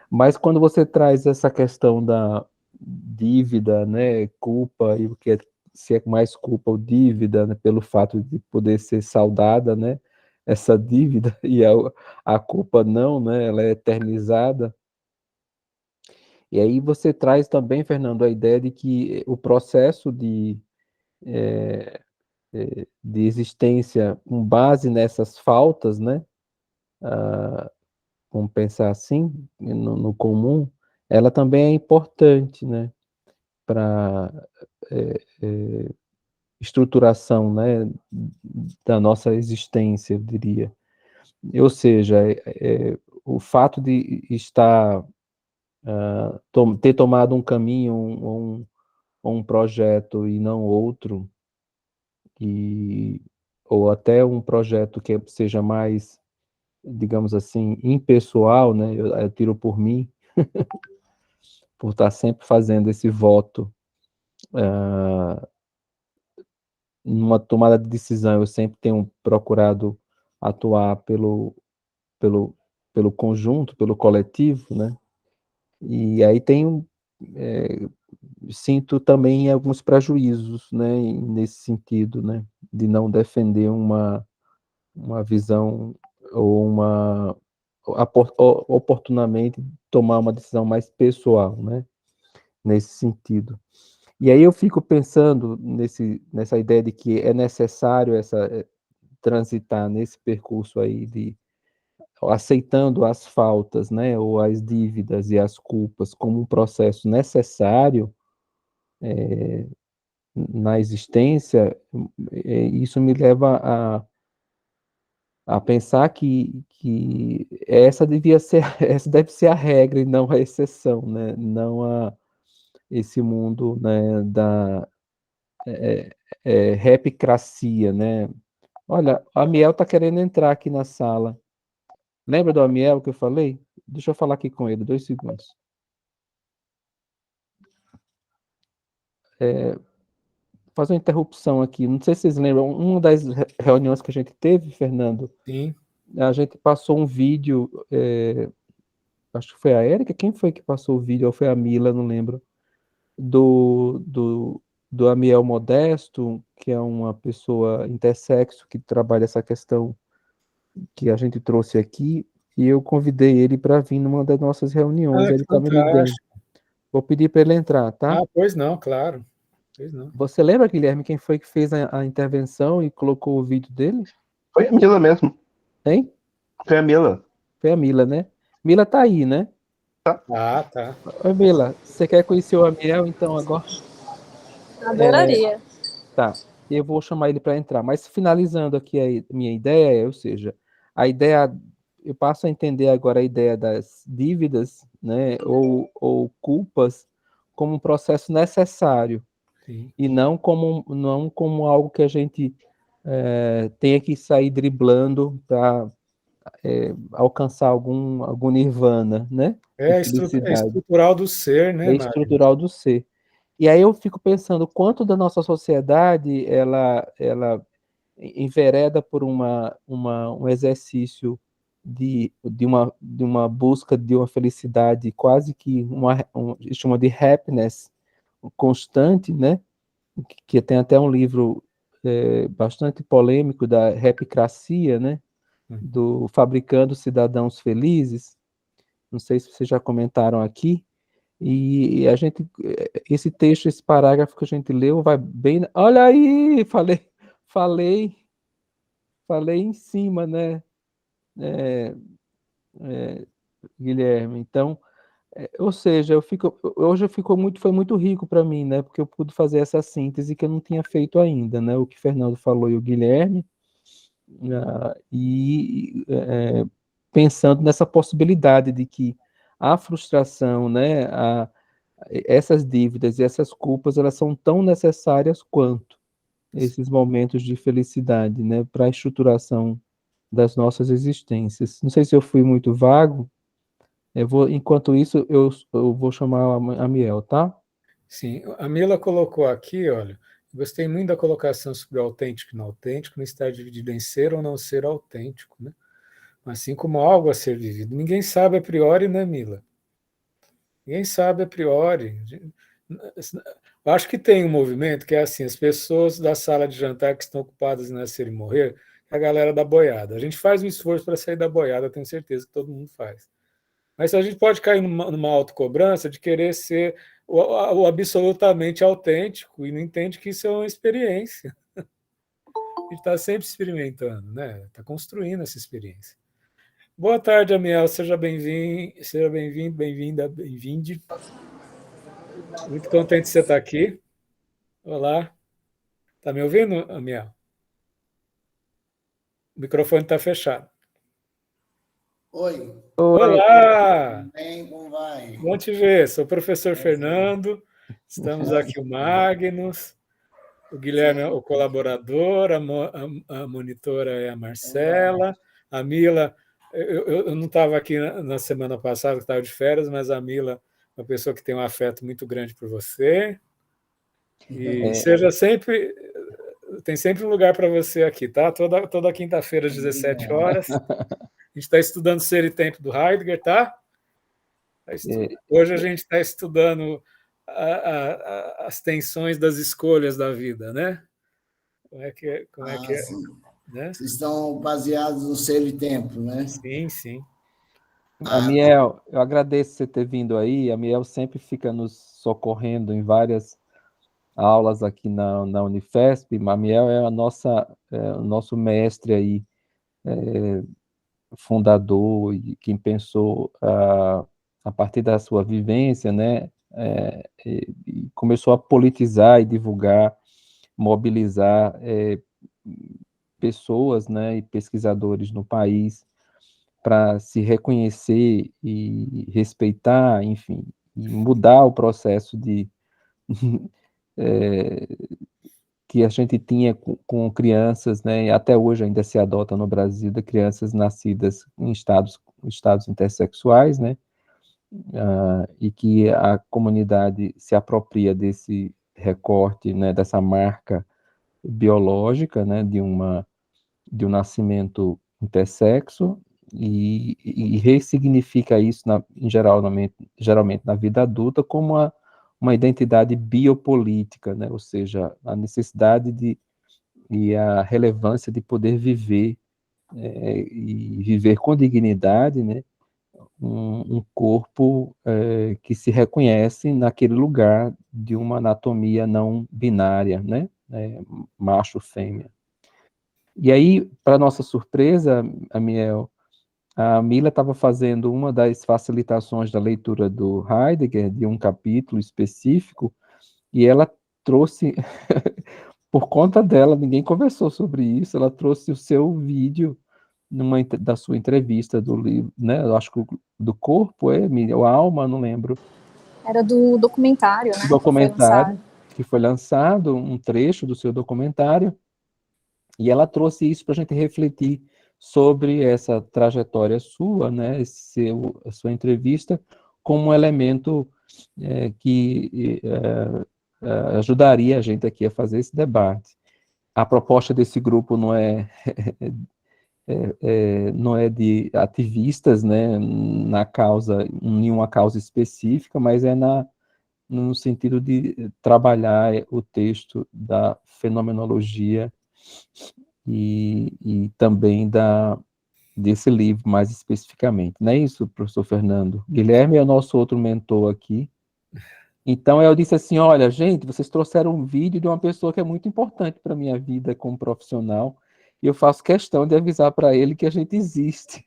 Mas quando você traz essa questão da dívida, né? Culpa, e o que se é mais culpa ou dívida, né, pelo fato de poder ser saldada, né? Essa dívida e a culpa não, né? Ela é eternizada. E aí você traz também, Fernando, a ideia de que o processo de existência com base nessas faltas, né? Vamos pensar assim, no comum, ela também é importante, né? Para estruturação, né? Da nossa existência, eu diria. Ou seja, o fato de estar ter tomado um caminho, um projeto e não outro, e, ou até um projeto que seja mais, digamos assim, impessoal, né? Eu tiro por mim, por estar sempre fazendo esse voto numa tomada de decisão. Eu sempre tenho procurado atuar pelo, pelo conjunto, pelo coletivo, né? E aí tenho, é, sinto também alguns prejuízos, né? Nesse sentido, né? De não defender uma visão ou oportunamente tomar uma decisão mais pessoal, né? Nesse sentido. E aí eu fico pensando nessa ideia de que é necessário transitar nesse percurso aí de aceitando as faltas, né, ou as dívidas e as culpas como um processo necessário na existência. Isso me leva a pensar que essa deve ser a regra e não a exceção, né? Não esse mundo, né, da repicracia, né? Olha, a Amiel está querendo entrar aqui na sala. Lembra do Amiel que eu falei? Deixa eu falar aqui com ele, 2 segundos. Fazer uma interrupção aqui. Não sei se vocês lembram, uma das reuniões que a gente teve, Fernando, Sim. a gente passou um vídeo, acho que foi a Érica, quem foi que passou o vídeo? Ou foi a Mila, não lembro, do Amiel Modesto, que é uma pessoa intersexo que trabalha essa questão que a gente trouxe aqui, e eu convidei ele para vir numa das nossas reuniões. Ah, Ele que está me ligando. fantástico. Vou pedir para ele entrar, tá? Ah, pois não, claro. Pois não. Você lembra, Guilherme, quem foi que fez a intervenção e colocou o vídeo dele? Foi a Mila mesmo. Hein? Foi a Mila. Foi a Mila, né? Mila tá aí, né? Ah, tá. Oi, Mila, você quer conhecer o Amiel, então, agora? Adoraria. Tá, eu vou chamar ele para entrar. Mas finalizando aqui a minha ideia, ou seja, a ideia, eu passo a entender agora a ideia das dívidas, né, ou culpas, como um processo necessário, Sim. e não como algo que a gente tenha que sair driblando para alcançar algum nirvana, né? De É felicidade. estrutural do ser, né, É Mário? estrutural do ser. E aí eu fico pensando quanto da nossa sociedade ela envereda por um exercício de uma busca de uma felicidade quase que chama de happiness constante, né? Que tem até um livro bastante polêmico da Repicracia, né? Do Fabricando Cidadãos Felizes. Não sei se vocês já comentaram aqui. E esse texto, esse parágrafo que a gente leu, vai bem. Olha aí, falei, falei em cima, né, é, Guilherme? Então, ou seja, hoje foi muito rico para mim, né, porque eu pude fazer essa síntese que eu não tinha feito ainda, né, o que o Fernando falou e o Guilherme, pensando nessa possibilidade de que a frustração, né, essas dívidas e essas culpas, elas são tão necessárias quanto esses momentos de felicidade, né, para a estruturação das nossas existências. Não sei se eu fui muito vago. Enquanto isso, eu vou chamar a Miel, tá? Sim. A Mila colocou aqui, olha, gostei muito da colocação sobre o autêntico e não autêntico, não está dividido em ser ou não ser autêntico, né? Assim como algo a ser vivido. Ninguém sabe a priori, né, Mila? Ninguém sabe a priori. Eu acho que tem um movimento que é assim, as pessoas da sala de jantar que estão ocupadas em nascer e morrer, é a galera da boiada. A gente faz um esforço para sair da boiada, tenho certeza que todo mundo faz. Mas a gente pode cair numa autocobrança de querer ser o absolutamente autêntico e não entende que isso é uma experiência. A gente está sempre experimentando, né? Está construindo essa experiência. Boa tarde, Amiel. Seja bem-vindo, bem-vinda, bem-vinde. Muito contente de você estar aqui. Olá. Está me ouvindo, Amiel? O microfone está fechado. Oi, Olá! tudo bem? Como vai? Bom te ver. Sou o professor Fernando. Estamos aqui o Magnus. O Guilherme é o colaborador, a monitora é a Marcela, a Mila, eu não estava aqui na semana passada, estava de férias, mas a Mila é uma pessoa que tem um afeto muito grande por você. E seja sempre, tem sempre um lugar para você aqui, tá? Toda quinta-feira às 17 horas. A gente está estudando Ser e Tempo do Heidegger, tá? Hoje a gente está estudando as tensões das escolhas da vida, né? Como é que é, Sim. né? Vocês estão baseados no Ser e Tempo, né? Sim, sim. Amiel, eu agradeço você ter vindo aí. A Miel sempre fica nos socorrendo em várias aulas aqui na Unifesp. Mamiel é o nosso mestre aí, fundador e quem pensou a partir da sua vivência, né, e começou a politizar e divulgar, mobilizar pessoas, né, e pesquisadores no país para se reconhecer e respeitar, enfim, e mudar o processo de que a gente tinha com crianças, né, e até hoje ainda se adota no Brasil, de crianças nascidas em estados intersexuais, né, e que a comunidade se apropria desse recorte, né, dessa marca biológica, né, de um nascimento intersexo e ressignifica isso, geralmente na vida adulta, como uma identidade biopolítica, né? Ou seja, a necessidade e a relevância de poder viver e viver com dignidade, né? Um corpo que se reconhece naquele lugar de uma anatomia não binária, né? Macho-fêmea. E aí, para nossa surpresa, a Mila estava fazendo uma das facilitações da leitura do Heidegger, de um capítulo específico, e ela trouxe, por conta dela, ninguém conversou sobre isso, ela trouxe o seu vídeo da sua entrevista do livro, né? Eu acho que do corpo, Mila, ou a alma, não lembro. Era do documentário, né? Documentário, que foi lançado, um trecho do seu documentário, e ela trouxe isso para a gente refletir sobre essa trajetória sua, né, a sua entrevista, como um elemento que ajudaria a gente aqui a fazer esse debate. A proposta desse grupo não é de ativistas, né, na causa, em nenhuma causa específica, mas no sentido de trabalhar o texto da fenomenologia e também desse livro, mais especificamente. Não é isso, professor Fernando? Guilherme é o nosso outro mentor aqui. Então, eu disse assim, olha, gente, vocês trouxeram um vídeo de uma pessoa que é muito importante para a minha vida como profissional, e eu faço questão de avisar para ele que a gente existe.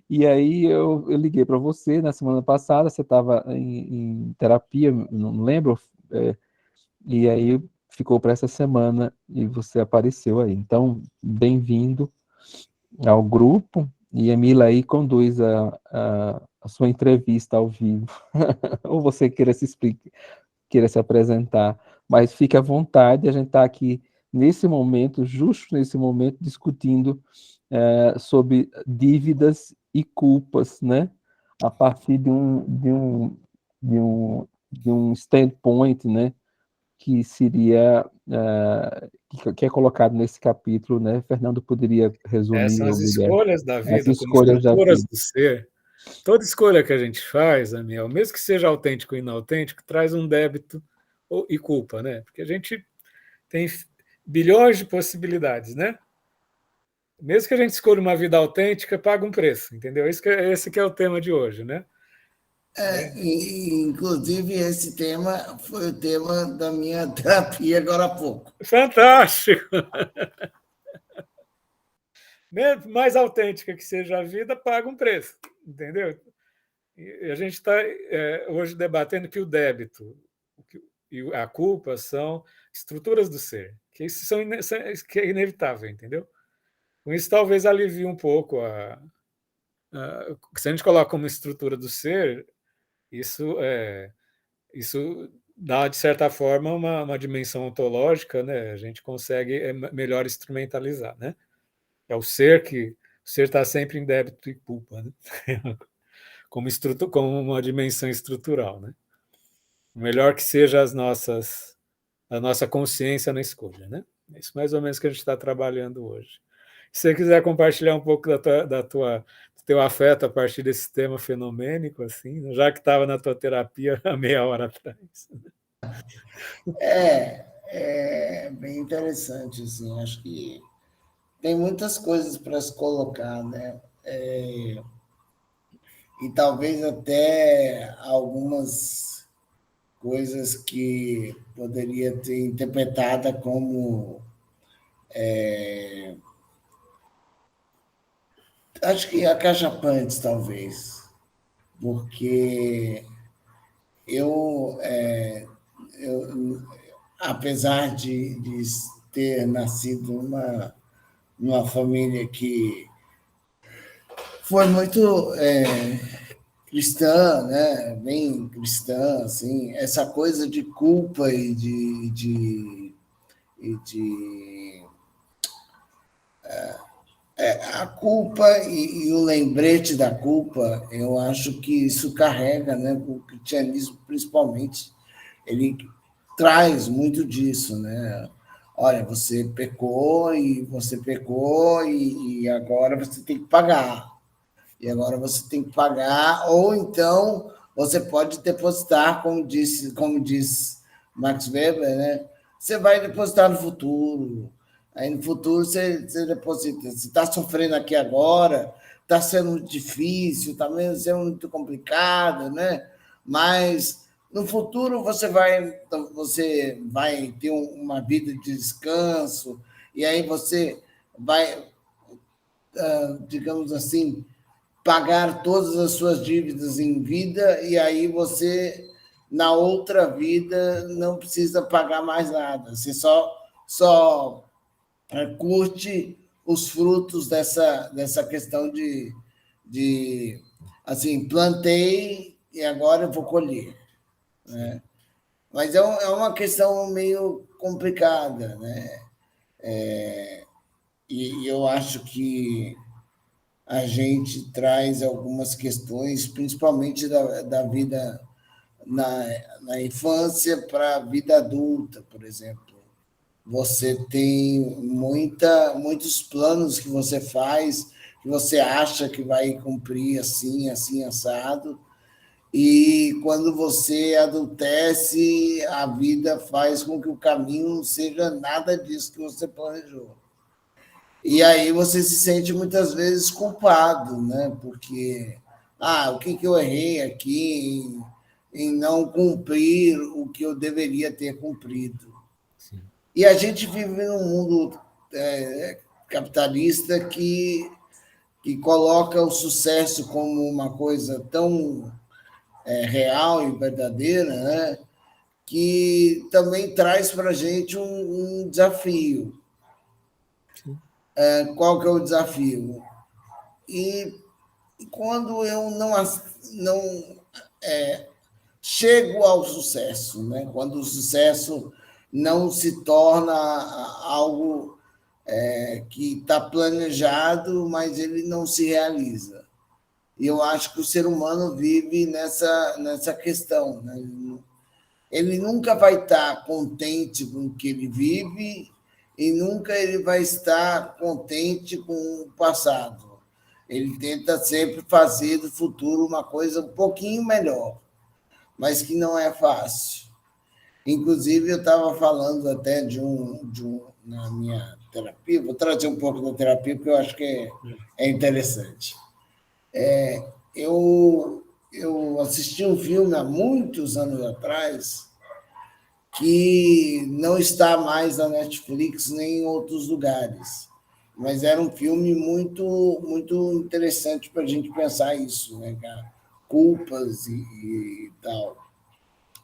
E aí eu liguei para você na semana passada, você estava em terapia, não lembro, e aí ficou para essa semana e você apareceu aí. Então, bem-vindo ao grupo, e a Mila aí conduz a sua entrevista ao vivo. Ou você queira se apresentar, mas fique à vontade, a gente está aqui nesse momento, justo nesse momento, discutindo sobre dívidas e culpas, né? A partir de um standpoint, né? Que seria que é colocado nesse capítulo, né? Fernando poderia resumir, São ou as Guilherme, escolhas da as vida como escolhas da estruturas vida. do ser. Toda escolha que a gente faz, Daniel, mesmo que seja autêntico ou inautêntico, traz um débito e culpa, né? Porque a gente tem bilhões de possibilidades, né? Mesmo que a gente escolha uma vida autêntica, paga um preço, entendeu? Esse que é o tema de hoje, né? Inclusive, esse tema foi o tema da minha terapia agora há pouco. Fantástico! Mais autêntica que seja a vida, paga um preço, entendeu? E a gente está hoje debatendo que o débito e a culpa são estruturas do ser, que isso que é inevitável, entendeu? Com isso, talvez alivie um pouco se a gente coloca como estrutura do ser, isso dá, de certa forma, uma dimensão ontológica, né? A gente consegue melhor instrumentalizar, né? É o ser está sempre em débito e culpa, né? como uma dimensão estrutural, né? O melhor que seja a nossa consciência na escolha, né? É isso mais ou menos que a gente está trabalhando hoje. Se você quiser compartilhar um pouco do teu afeto a partir desse tema fenomênico, assim, já que estava na tua terapia há meia hora atrás. É bem interessante, assim, acho que tem muitas coisas para se colocar, né? E talvez até algumas coisas que poderia ter interpretada como acho que acachapantes, talvez, porque eu, eu apesar de ter nascido numa família que foi muito cristã, né? Bem cristã, assim, essa coisa de culpa e de a culpa e o lembrete da culpa, eu acho que isso carrega, né? O cristianismo, principalmente, ele traz muito disso, né? Olha, você pecou e agora você tem que pagar. E agora você tem que pagar, ou então você pode depositar, como diz Max Weber, né? Você vai depositar no futuro. Aí no futuro você deposita. Você está sofrendo aqui agora, está sendo muito difícil, está sendo muito complicado, né? Mas no futuro você vai ter uma vida de descanso, e aí você vai, digamos assim, pagar todas as suas dívidas em vida, e aí você, na outra vida, não precisa pagar mais nada. Você só curte os frutos dessa questão de assim, plantei e agora eu vou colher, né? Mas é uma questão meio complicada, né? E eu acho que a gente traz algumas questões, principalmente da vida na, na infância para a vida adulta, por exemplo. Você tem muitos planos que você faz, que você acha que vai cumprir assim, assim, assado, e quando você adultece, a vida faz com que o caminho não seja nada disso que você planejou. E aí você se sente muitas vezes culpado, né? Porque, o que eu errei aqui em não cumprir o que eu deveria ter cumprido? Sim. E a gente vive num mundo capitalista que coloca o sucesso como uma coisa tão real e verdadeira, né? Que também traz para a gente um desafio. Qual que é o desafio? E quando eu não chego ao sucesso, né? Quando o sucesso não se torna algo que está planejado, mas ele não se realiza. E eu acho que o ser humano vive nessa questão, né? Ele nunca vai estar contente com o que ele vive e nunca ele vai estar contente com o passado. Ele tenta sempre fazer do futuro uma coisa um pouquinho melhor, mas que não é fácil. Inclusive, eu estava falando até na minha terapia, vou trazer um pouco da terapia, porque eu acho que é interessante. Eu assisti um filme há muitos anos atrás, que não está mais na Netflix nem em outros lugares, mas era um filme muito, muito interessante para a gente pensar isso, né, cara? Culpas e tal.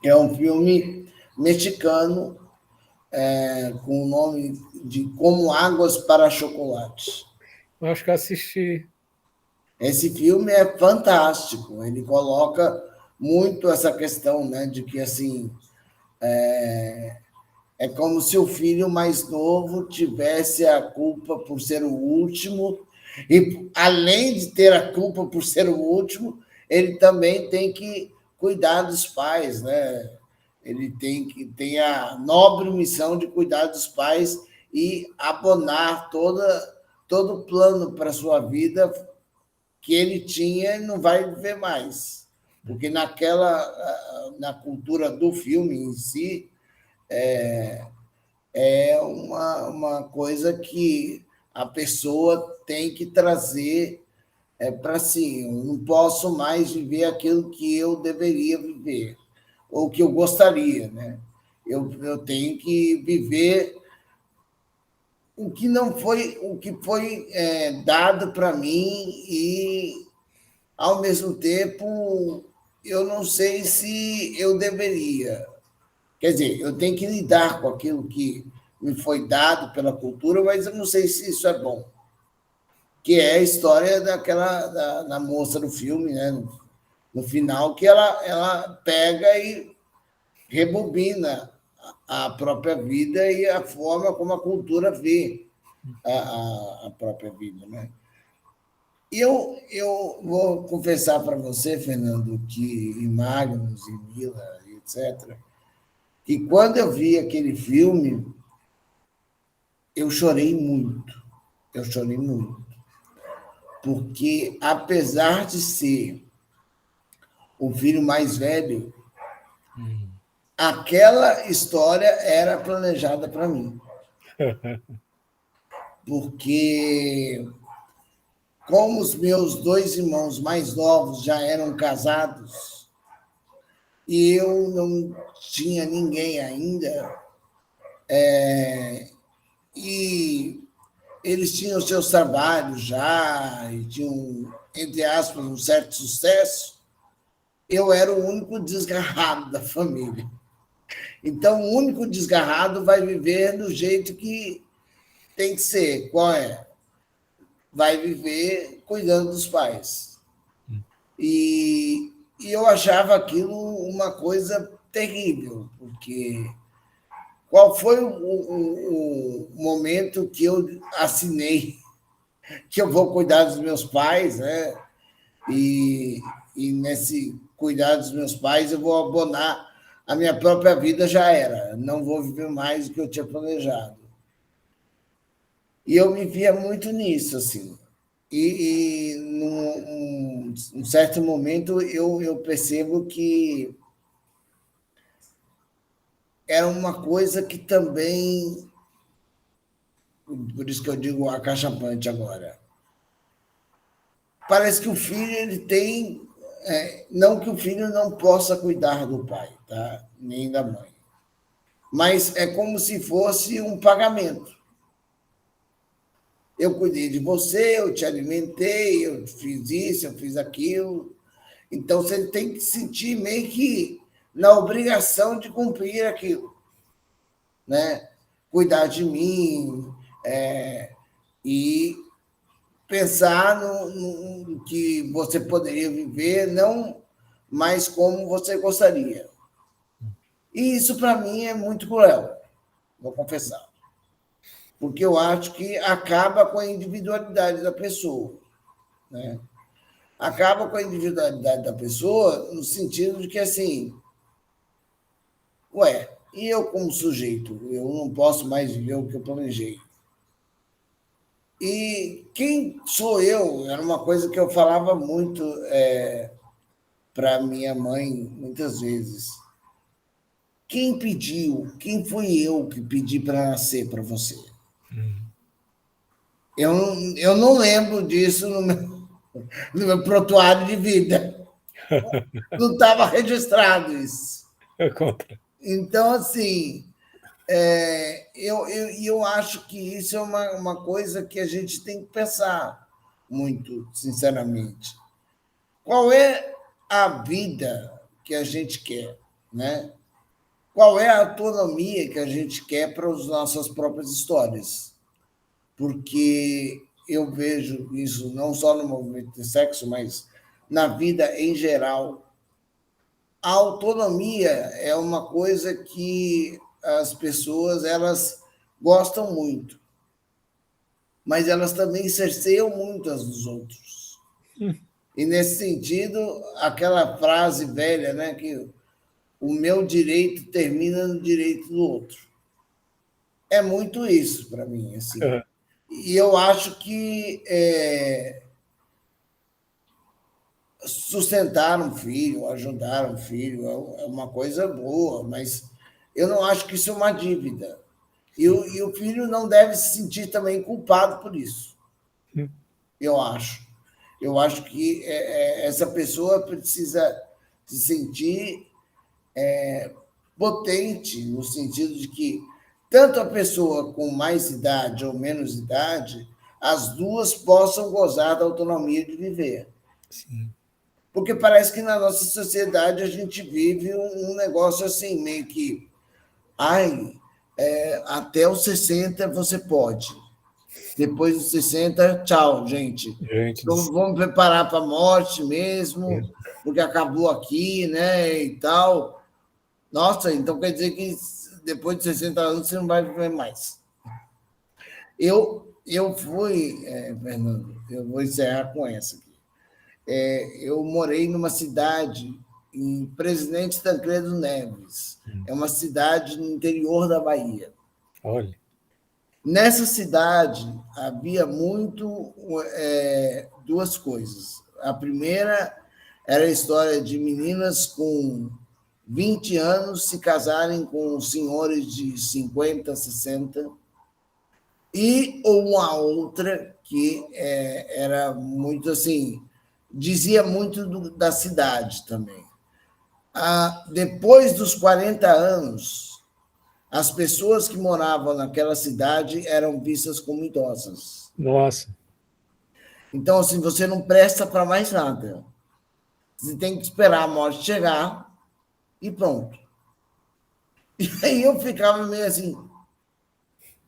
É um filme mexicano com o nome de Como Águas para Chocolate. Eu acho que eu assisti. Esse filme é fantástico, ele coloca muito essa questão, né, de que assim é como se o filho mais novo tivesse a culpa por ser o último, e além de ter a culpa por ser o último, ele também tem que cuidar dos pais, né? Ele tem a nobre missão de cuidar dos pais e abonar todo o plano para a sua vida que ele tinha, ele não vai viver mais. Porque na cultura do filme em si, é uma coisa que a pessoa tem que trazer para si. Eu não posso mais viver aquilo que eu deveria viver. ou que eu gostaria, né? Eu tenho que viver o que não foi, o que foi dado para mim e, ao mesmo tempo, eu não sei se eu deveria. Quer dizer, eu tenho que lidar com aquilo que me foi dado pela cultura, mas eu não sei se isso é bom. Que é a história da moça do filme, né? No final, que ela pega e rebobina a própria vida e a forma como a cultura vê a própria vida, né? E eu vou confessar para você, Fernando, que em Magnus, em Mila, etc., que quando eu vi aquele filme, eu chorei muito. Eu chorei muito. Porque, apesar de ser o filho mais velho, aquela história era planejada para mim. Porque, como os meus 2 irmãos mais novos já eram casados e eu não tinha ninguém ainda, e eles tinham seus trabalhos já, e tinham, entre aspas, um certo sucesso, eu era o único desgarrado da família. Então, o único desgarrado vai viver do jeito que tem que ser. Qual é? Vai viver cuidando dos pais. E eu achava aquilo uma coisa terrível, porque qual foi o momento que eu assinei que eu vou cuidar dos meus pais, né? E nesse cuidar dos meus pais eu vou abonar a minha própria vida, já era. Não vou viver mais do que eu tinha planejado. E eu me via muito nisso, assim. E num certo momento eu percebo que era uma coisa que também, por isso que eu digo acachapante agora, parece que o filho ele tem, não que o filho não possa cuidar do pai, tá? Nem da mãe, mas é como se fosse um pagamento. Eu cuidei de você, eu te alimentei, eu fiz isso, eu fiz aquilo. Então, você tem que se sentir meio que na obrigação de cumprir aquilo, né? Cuidar de mim, e pensar no que você poderia viver, não mais como você gostaria. E isso, para mim, é muito cruel, vou confessar. Porque eu acho que acaba com a individualidade da pessoa, né? Acaba com a individualidade da pessoa no sentido de que, assim, e eu como sujeito? Eu não posso mais viver o que eu planejei. E quem sou eu? Era uma coisa que eu falava muito para minha mãe, muitas vezes. Quem pediu? Quem fui eu que pedi para nascer para você? Eu não lembro disso no meu prontuário de vida. Não estava registrado isso. É contra. Então, assim, eu acho que isso é uma coisa que a gente tem que pensar muito, sinceramente. Qual é a vida que a gente quer, né? Qual é a autonomia que a gente quer para as nossas próprias histórias? Porque eu vejo isso não só no movimento de sexo, mas na vida em geral. A autonomia é uma coisa que as pessoas elas gostam muito, mas elas também cerceiam muito as dos outros. E, nesse sentido, aquela frase velha, né, que o meu direito termina no direito do outro. É muito isso para mim, assim. E eu acho que sustentar um filho, ajudar um filho é uma coisa boa, mas eu não acho que isso é uma dívida. E o filho não deve se sentir também culpado por isso. Eu acho. Eu acho que essa pessoa precisa se sentir potente, no sentido de que tanto a pessoa com mais idade ou menos idade, as duas possam gozar da autonomia de viver. Sim. Porque parece que na nossa sociedade a gente vive um negócio assim, meio que, até os 60 você pode. Depois dos 60, tchau, gente. Gente do Então, céu. vamos preparar para a morte mesmo, porque acabou aqui, né, e tal. Nossa, então quer dizer que depois de 60 anos você não vai viver mais. Eu fui, Fernando, eu vou encerrar com essa aqui. Eu morei numa cidade em Presidente Tancredo Neves. É uma cidade no interior da Bahia. Olha, Nessa cidade havia duas coisas. A primeira era a história de meninas com 20 anos se casarem com senhores de 50, 60, e uma outra que era muito assim, dizia muito da cidade também. Depois dos 40 anos, as pessoas que moravam naquela cidade eram vistas como idosas. nossa, Então, assim, você não presta para mais nada. Você tem que esperar a morte chegar e pronto. E aí eu ficava meio assim,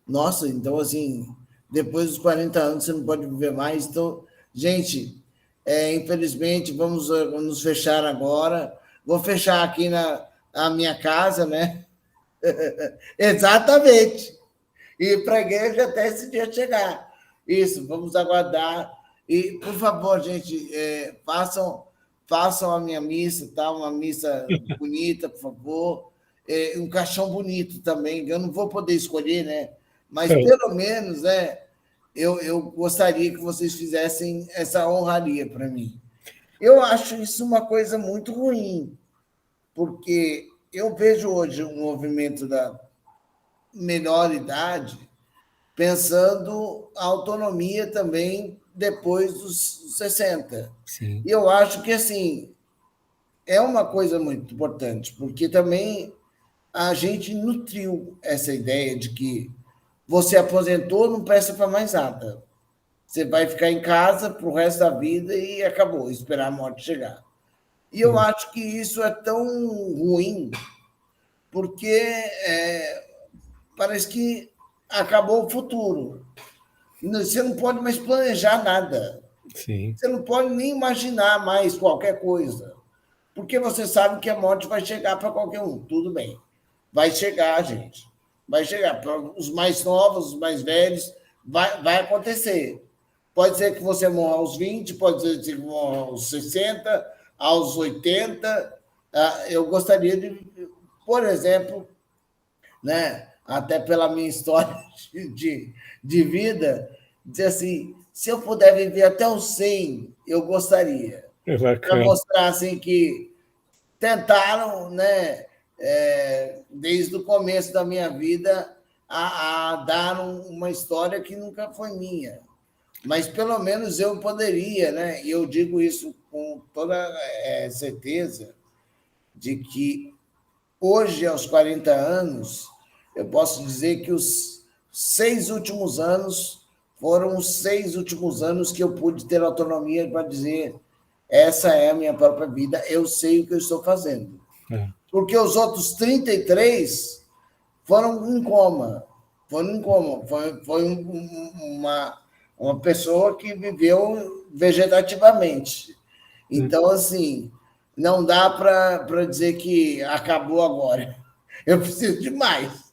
nossa, então, assim, depois dos 40 anos você não pode viver mais. Então, gente, infelizmente, vamos nos fechar agora. Vou fechar aqui na minha casa, né? Exatamente. E para a igreja até esse dia chegar. Isso, vamos aguardar. E, por favor, gente, façam a minha missa, tá? Uma missa bonita, por favor. Um caixão bonito também. Eu não vou poder escolher, né? Mas, pelo menos, eu gostaria que vocês fizessem essa honraria para mim. Eu acho isso uma coisa muito ruim, porque eu vejo hoje um movimento da melhor idade pensando a autonomia também depois dos 60. sim. E eu acho que, assim, é uma coisa muito importante, porque também a gente nutriu essa ideia de que você aposentou, não presta para mais nada. Você vai ficar em casa para o resto da vida e acabou, esperar a morte chegar. E eu acho que isso é tão ruim, porque parece que acabou o futuro. Você não pode mais planejar nada. Sim. Você não pode nem imaginar mais qualquer coisa. Porque você sabe que a morte vai chegar para qualquer um. Tudo bem. Vai chegar, gente. Vai chegar. Para os mais novos, os mais velhos, vai acontecer. Pode ser que você morra aos 20, pode ser que morra aos 60, aos 80. Eu gostaria de, por exemplo, né, até pela minha história de vida, dizer assim, se eu puder viver até os 100, eu gostaria. É Para bacana. mostrar assim, que tentaram, né, desde o começo da minha vida, a dar uma história que nunca foi minha. Mas, pelo menos, eu poderia, né? E eu digo isso com toda certeza, de que hoje, aos 40 anos, eu posso dizer que os 6 últimos anos foram os 6 últimos anos que eu pude ter autonomia para dizer essa é a minha própria vida, eu sei o que eu estou fazendo. Porque os outros 33 foram em coma. Foram em coma. Foi uma pessoa que viveu vegetativamente. Então, assim, não dá para dizer que acabou agora. Eu preciso de mais.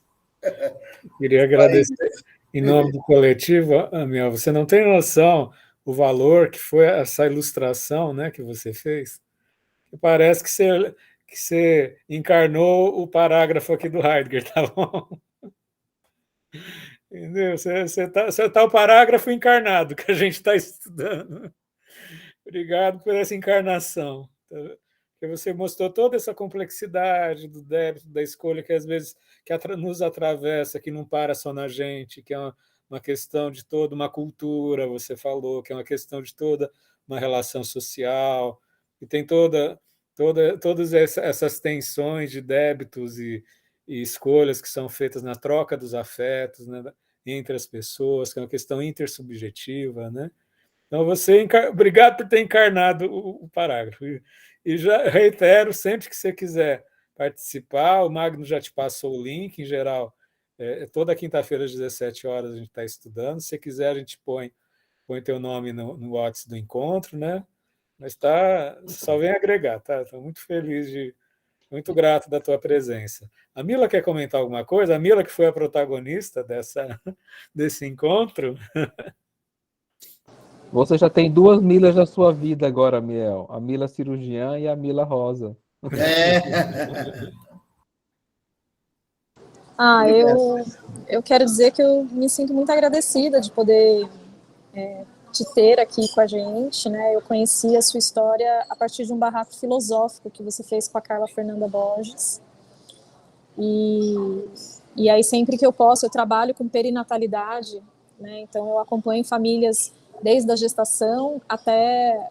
Queria agradecer em nome do coletivo, Amiel. Você não tem noção o valor que foi essa ilustração, né, que você fez. Parece que você encarnou o parágrafo aqui do Heidegger, tá bom? Entendeu? Você tá o parágrafo encarnado que a gente está estudando. Obrigado por essa encarnação. Porque você mostrou toda essa complexidade do débito, da escolha que às vezes nos atravessa, que não para só na gente, que é uma questão de toda uma cultura, você falou, que é uma questão de toda uma relação social, e tem toda todas essas tensões de débitos e escolhas que são feitas na troca dos afetos, né, entre as pessoas, que é uma questão intersubjetiva, né? Então, obrigado por ter encarnado o parágrafo. E já reitero, sempre que você quiser participar, o Magno já te passou o link, em geral, toda quinta-feira às 17 horas a gente está estudando. Se você quiser, a gente põe teu nome no WhatsApp do encontro, né? Mas só vem agregar, tá? Estou muito feliz, muito grato da tua presença. A Mila quer comentar alguma coisa? A Mila, que foi a protagonista desse encontro. Você já tem 2 Milas na sua vida agora, Miel. A Mila cirurgiã e a Mila rosa. Eu quero dizer que eu me sinto muito agradecida de poder te ter aqui com a gente, né? Eu conheci a sua história a partir de um barraco filosófico que você fez com a Carla Fernanda Borges. E aí, sempre que eu posso, eu trabalho com perinatalidade, né? Então, eu acompanho famílias desde a gestação até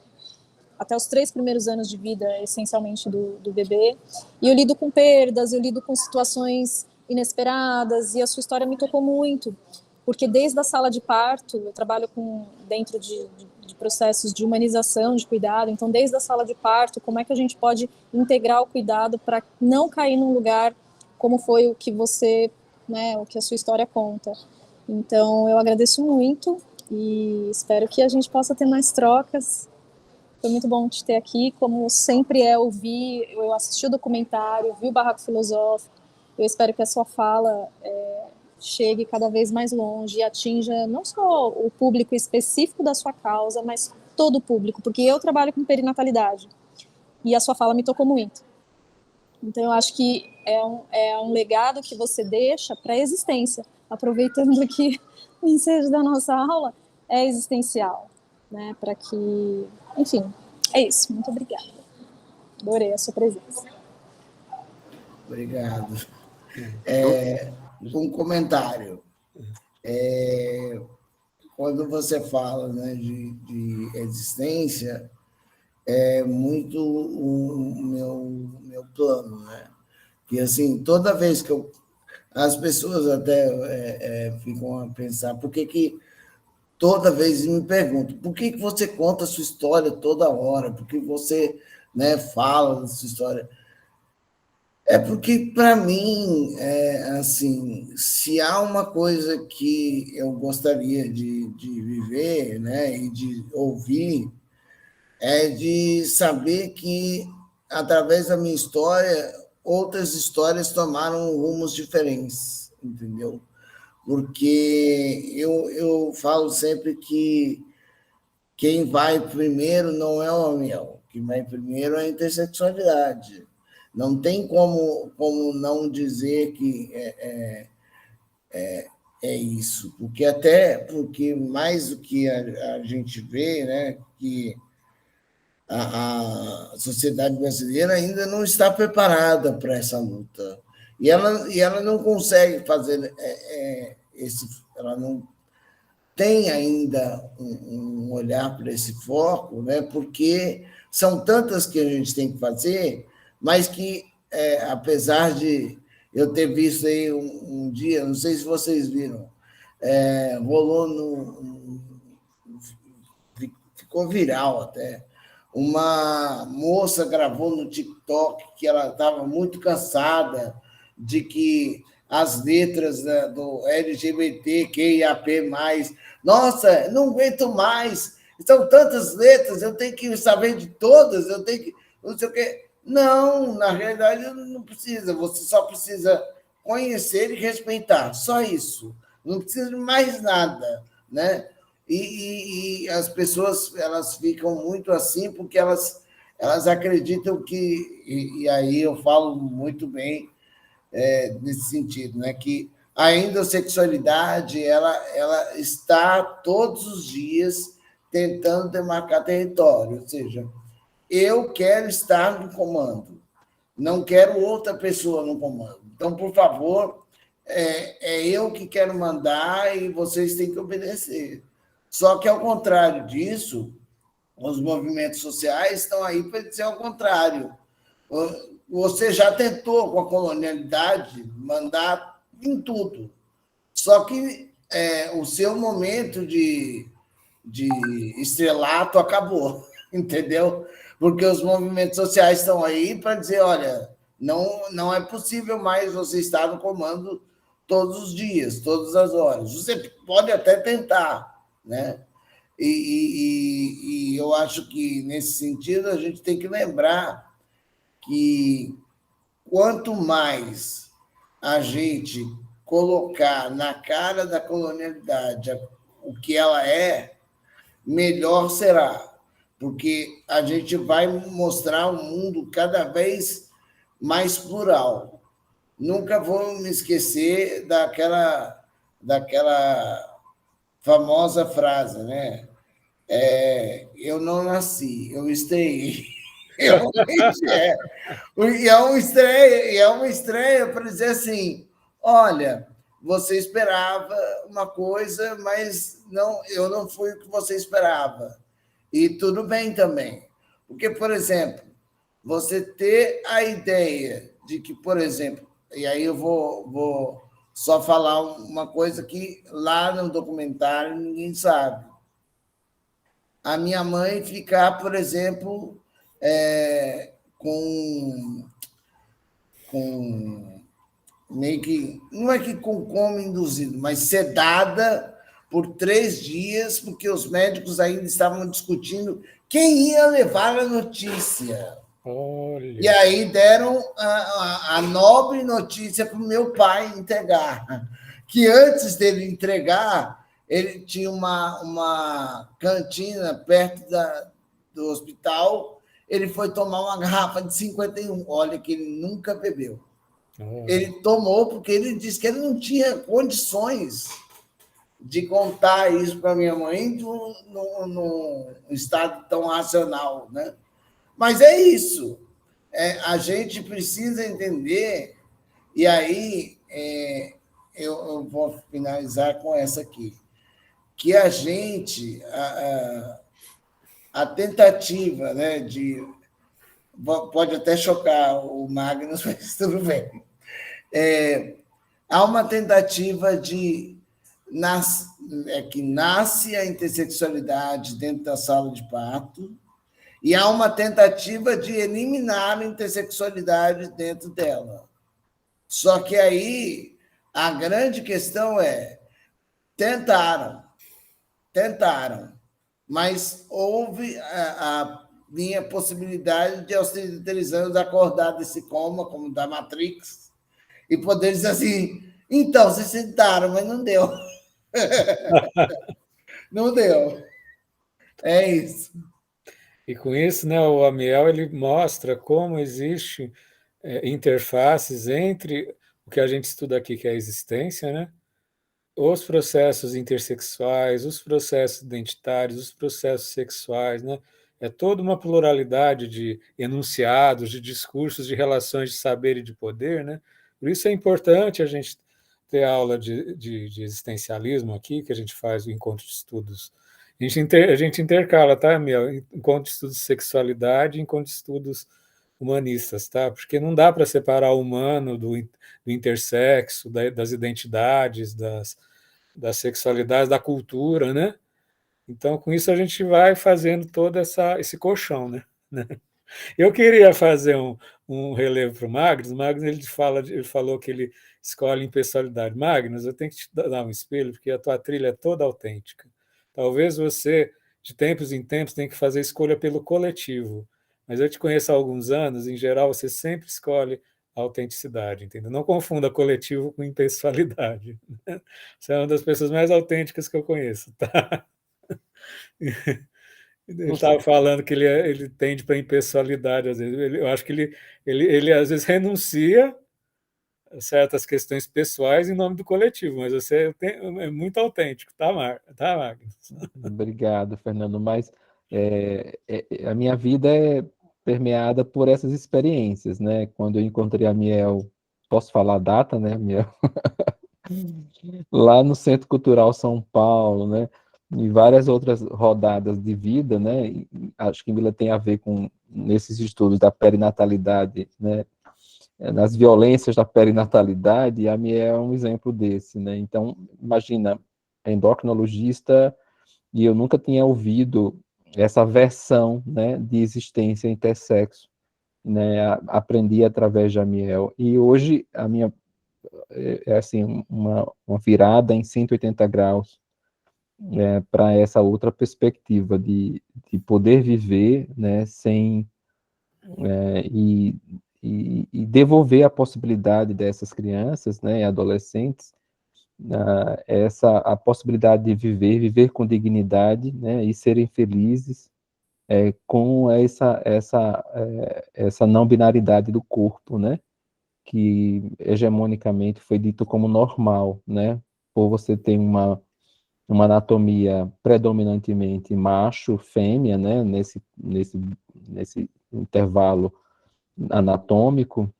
os 3 primeiros anos de vida, essencialmente, do bebê. E eu lido com perdas, eu lido com situações inesperadas, e a sua história me tocou muito, porque desde a sala de parto, eu trabalho dentro de processos de humanização, de cuidado, então desde a sala de parto, como é que a gente pode integrar o cuidado para não cair num lugar como foi o que você, né, o que a sua história conta. Então, eu agradeço muito e espero que a gente possa ter mais trocas. Foi muito bom te ter aqui, como sempre ouvir, eu assisti o documentário, vi o Barraco Filosófico, eu espero que a sua fala chegue cada vez mais longe e atinja não só o público específico da sua causa, mas todo o público, porque eu trabalho com perinatalidade e a sua fala me tocou muito. Então, eu acho que é um legado que você deixa para a existência, aproveitando que o ensejo da nossa aula é existencial, né? Para que, enfim, é isso. Muito obrigada. Adorei a sua presença. Obrigado. Um comentário. Quando você fala, né, de existência, é muito o meu plano, né? Que, assim, toda vez que as pessoas até ficam a pensar, por que toda vez me perguntam, por que você conta a sua história toda hora? Por que você, né, fala da sua história? É porque, para mim, assim, se há uma coisa que eu gostaria de viver, né, e de ouvir, é de saber que, através da minha história, outras histórias tomaram rumos diferentes, entendeu? Porque eu falo sempre que quem vai primeiro não é o Amiel, quem vai primeiro é a intersexualidade. Não tem como não dizer que é isso, porque mais do que a gente vê, né, que a sociedade brasileira ainda não está preparada para essa luta. E ela não consegue fazer ela não tem ainda um olhar para esse foco, né? Porque são tantas que a gente tem que fazer, mas que, apesar de eu ter visto aí um dia, não sei se vocês viram, rolou ficou viral até, uma moça gravou no TikTok que ela estava muito cansada de que as letras do LGBTQIAP+, nossa, não aguento mais, são tantas letras, eu tenho que saber de todas, eu tenho que, não sei o quê. Não, na realidade não precisa, você só precisa conhecer e respeitar, só isso, não precisa de mais nada, né? E as pessoas, elas ficam muito assim porque elas acreditam que, e aí eu falo muito bem nesse sentido, né, que a endossexualidade ela está todos os dias tentando demarcar território, ou seja, eu quero estar no comando, não quero outra pessoa no comando. Então, por favor, é eu que quero mandar e vocês têm que obedecer. Só que, ao contrário disso, os movimentos sociais estão aí para dizer ao contrário. Você já tentou, com a colonialidade, mandar em tudo. Só que o seu momento de estrelato acabou, entendeu? Porque os movimentos sociais estão aí para dizer, olha, não é possível mais você estar no comando todos os dias, todas as horas. Você pode até tentar, né? E eu acho que, nesse sentido, a gente tem que lembrar que quanto mais a gente colocar na cara da colonialidade o que ela é, melhor será, porque a gente vai mostrar um mundo cada vez mais plural. Nunca vou me esquecer daquela famosa frase, né? Eu não nasci, eu estreiei. Realmente é. E é uma estreia para dizer assim, olha, você esperava uma coisa, mas eu não fui o que você esperava. E tudo bem também. Porque, por exemplo, você ter a ideia de que, por exemplo, e aí eu vou só falar uma coisa que lá no documentário ninguém sabe. A minha mãe ficar, por exemplo, com meio que, não é que com coma induzido, mas sedada por 3 dias, porque os médicos ainda estavam discutindo quem ia levar a notícia. Olha. E aí deram a nobre notícia para o meu pai entregar, que antes dele entregar, ele tinha uma cantina perto do hospital, ele foi tomar uma garrafa de 51, olha que ele nunca bebeu. Ele tomou porque ele disse que ele não tinha condições de contar isso para minha mãe num estado tão racional, né? Mas é isso. A gente precisa entender, e aí eu vou finalizar com essa aqui, que a gente, a tentativa, né, pode até chocar o Magnus, mas tudo bem. Há uma tentativa que nasce a intersexualidade dentro da sala de parto, e há uma tentativa de eliminar a intersexualidade dentro dela. Só que aí a grande questão tentaram, mas houve a minha possibilidade de, aos 33 anos, acordar desse coma, como da Matrix, e poder dizer assim, então, vocês tentaram, mas não deu. Não deu. É isso. E com isso, né, o Amiel ele mostra como existe interfaces entre o que a gente estuda aqui, que é a existência, né, os processos intersexuais, os processos identitários, os processos sexuais, né, é toda uma pluralidade de enunciados, de discursos, de relações de saber e de poder, né. Por isso é importante a gente ter aula de existencialismo aqui, que a gente faz o encontro de estudos. A gente intercala, tá, Miel? Encontro de estudos de sexualidade e encontro de estudos humanistas, tá? Porque não dá para separar o humano do intersexo, das identidades, das sexualidades, da cultura, né? Então, com isso, a gente vai fazendo todo esse colchão, né? Eu queria fazer um relevo para o Magnus. O Magnus ele falou que ele escolhe impessoalidade. Magnus, eu tenho que te dar um espelho, porque a tua trilha é toda autêntica. Talvez você, de tempos em tempos, tenha que fazer escolha pelo coletivo. Mas eu te conheço há alguns anos, em geral, você sempre escolhe a autenticidade, entendeu? Não confunda coletivo com impessoalidade. Você é uma das pessoas mais autênticas que eu conheço, tá? Ele estava falando que ele tende para a impessoalidade, às vezes. Eu acho que ele às vezes renuncia a certas questões pessoais em nome do coletivo, mas você é muito autêntico, tá, Magnus? Obrigado, Fernando. Mas a minha vida é permeada por essas experiências, né? Quando eu encontrei a Miel, posso falar a data, né, Miel? Lá no Centro Cultural São Paulo, né? e várias outras rodadas de vida, né? E acho que Mila tem a ver com, nesses estudos da perinatalidade, né? Nas violências da perinatalidade, e a Miel é um exemplo desse, né? Então, imagina, endocrinologista, e eu nunca tinha ouvido essa versão, né, de existência intersexo, né? Aprendi através da Miel, e hoje a minha é assim, uma virada em 180 graus, para essa outra perspectiva de poder viver, né, sem e, e devolver a possibilidade dessas crianças, né, e adolescentes, essa a possibilidade de viver com dignidade, né, e serem felizes com essa não binaridade do corpo, né, que hegemonicamente foi dito como normal, né, por você ter uma anatomia predominantemente macho-fêmea, né, nesse intervalo anatômico,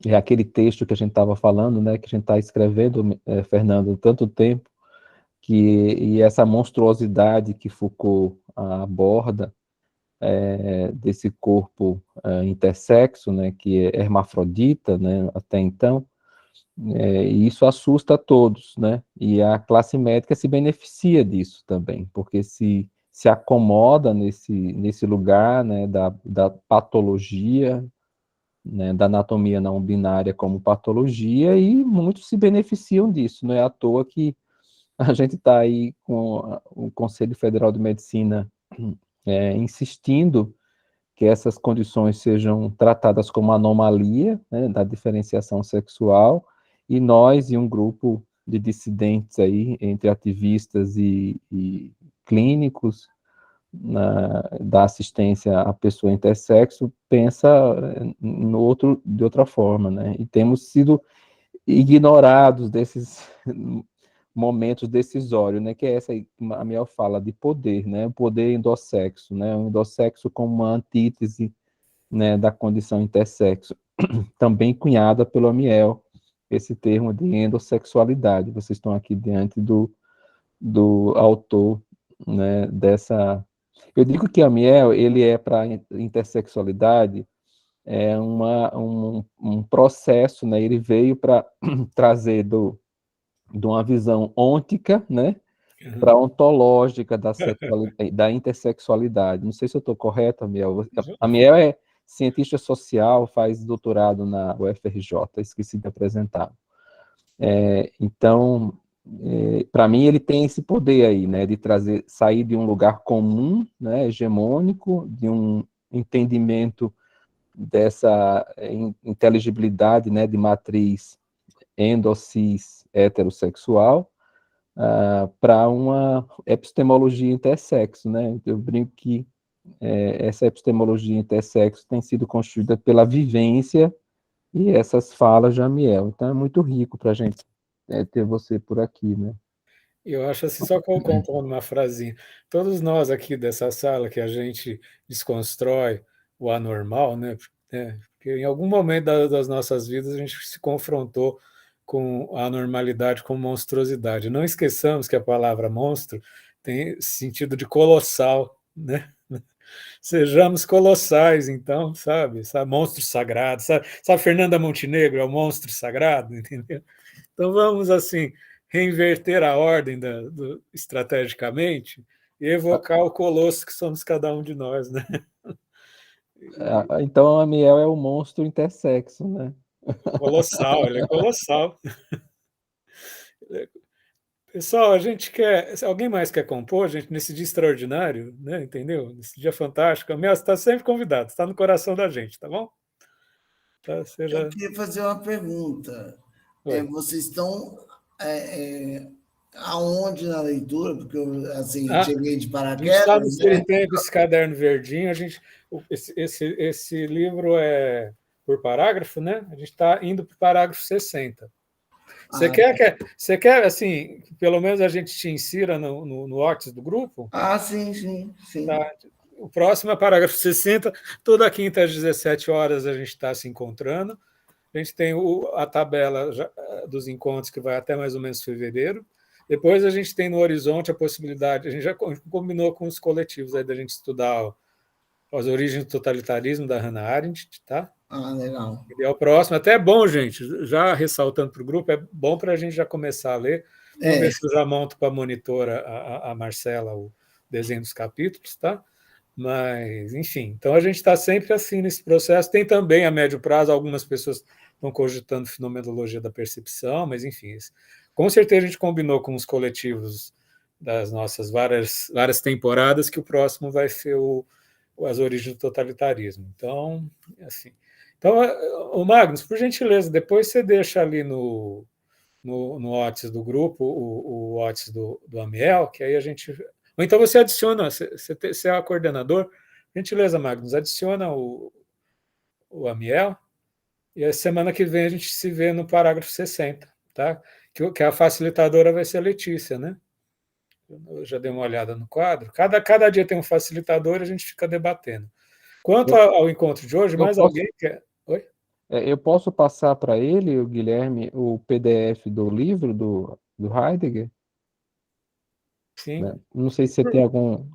é aquele texto que a gente estava falando, né, que a gente está escrevendo, Fernando, tanto tempo, e essa monstruosidade que Foucault aborda, desse corpo intersexo, né, que é hermafrodita, né, até então, e isso assusta a todos, né, e a classe médica se beneficia disso também, porque se acomoda nesse lugar, né, da patologia, né, da anatomia não binária como patologia, e muitos se beneficiam disso. Não é à toa que a gente está aí com o Conselho Federal de Medicina insistindo que essas condições sejam tratadas como anomalia, né, da diferenciação sexual, e nós e um grupo de dissidentes aí, entre ativistas e clínicos, da assistência à pessoa intersexo, pensa de outra forma, né? E temos sido ignorados desses momentos decisórios, né? Que é essa, a Miel fala, de poder, né? O poder endossexo, né? O endossexo como uma antítese, né, da condição intersexo, também cunhada pelo Miel, esse termo de endossexualidade. Vocês estão aqui diante do autor, né, dessa. Eu digo que Amiel, ele é para intersexualidade, um processo, né, ele veio para trazer de uma visão ôntica, né, para ontológica da intersexualidade. Não sei se eu estou correto, Amiel. Amiel é cientista social, faz doutorado na UFRJ, esqueci de apresentar. Então, para mim, ele tem esse poder aí, né, de sair de um lugar comum, né, hegemônico, de um entendimento dessa inteligibilidade, né, de matriz endo-cis heterossexual, para uma epistemologia intersexo, né? Eu brinco que essa epistemologia intersexo tem sido construída pela vivência e essas falas de Amiel. Então é muito rico para a gente ter você por aqui, né? Eu acho assim, só colocando uma frasinha. Todos nós aqui dessa sala que a gente desconstrói o anormal, né? Porque em algum momento das nossas vidas a gente se confrontou com a anormalidade, com monstruosidade. Não esqueçamos que a palavra monstro tem sentido de colossal, né? Sejamos colossais, então, sabe? Monstro sagrado, sabe Fernanda Montenegro é o monstro sagrado, entendeu? Então vamos assim reinverter a ordem estrategicamente e evocar o colosso que somos cada um de nós, né? Então a Amiel é o monstro intersexo, né? Colossal, ele é colossal. Pessoal, a gente quer. Se alguém mais quer compor, gente, nesse dia extraordinário, né? Entendeu? Nesse dia fantástico. Você está sempre convidado, está no coração da gente, tá bom? Tá, Eu queria fazer uma pergunta. Vocês estão aonde na leitura? Porque eu assim, cheguei de paraquedas. A gente está no Seritempo, esse caderno verdinho. Esse livro é por parágrafo, né? A gente está indo para o parágrafo 60. Você quer, assim, que pelo menos a gente te insira no WhatsApp do grupo? Sim. Tá. O próximo é parágrafo 60. Toda quinta às 17 horas a gente está se encontrando. A gente tem a tabela dos encontros que vai até mais ou menos fevereiro. Depois a gente tem no horizonte a possibilidade, a gente já combinou com os coletivos aí da gente estudar as origens do totalitarismo da Hannah Arendt, tá? Legal. Ele é o próximo. Até é bom, gente, já ressaltando para o grupo, é bom para a gente já começar a ler. Vamos ver se eu já monto para a monitora, a Marcela, o desenho dos capítulos, tá? Mas, enfim, então a gente está sempre assim nesse processo. Tem também a médio prazo, algumas pessoas estão cogitando fenomenologia da percepção, mas, enfim, com certeza a gente combinou com os coletivos das nossas várias temporadas que o próximo vai ser as origens do totalitarismo. Então, assim. Então, o Magnus, por gentileza, depois você deixa ali no WhatsApp do grupo, o WhatsApp do Amiel, que aí a gente... Ou então você adiciona, você é o coordenador, gentileza, Magnus, adiciona o Amiel, e a semana que vem a gente se vê no parágrafo 60, tá? Que a facilitadora vai ser a Letícia, né? Eu já dei uma olhada no quadro. Cada dia tem um facilitador e a gente fica debatendo. Quanto ao encontro de hoje, mais alguém quer... Oi? Eu posso passar para ele, o Guilherme, o PDF do livro do Heidegger? Sim. Né? Não sei se você tem algum...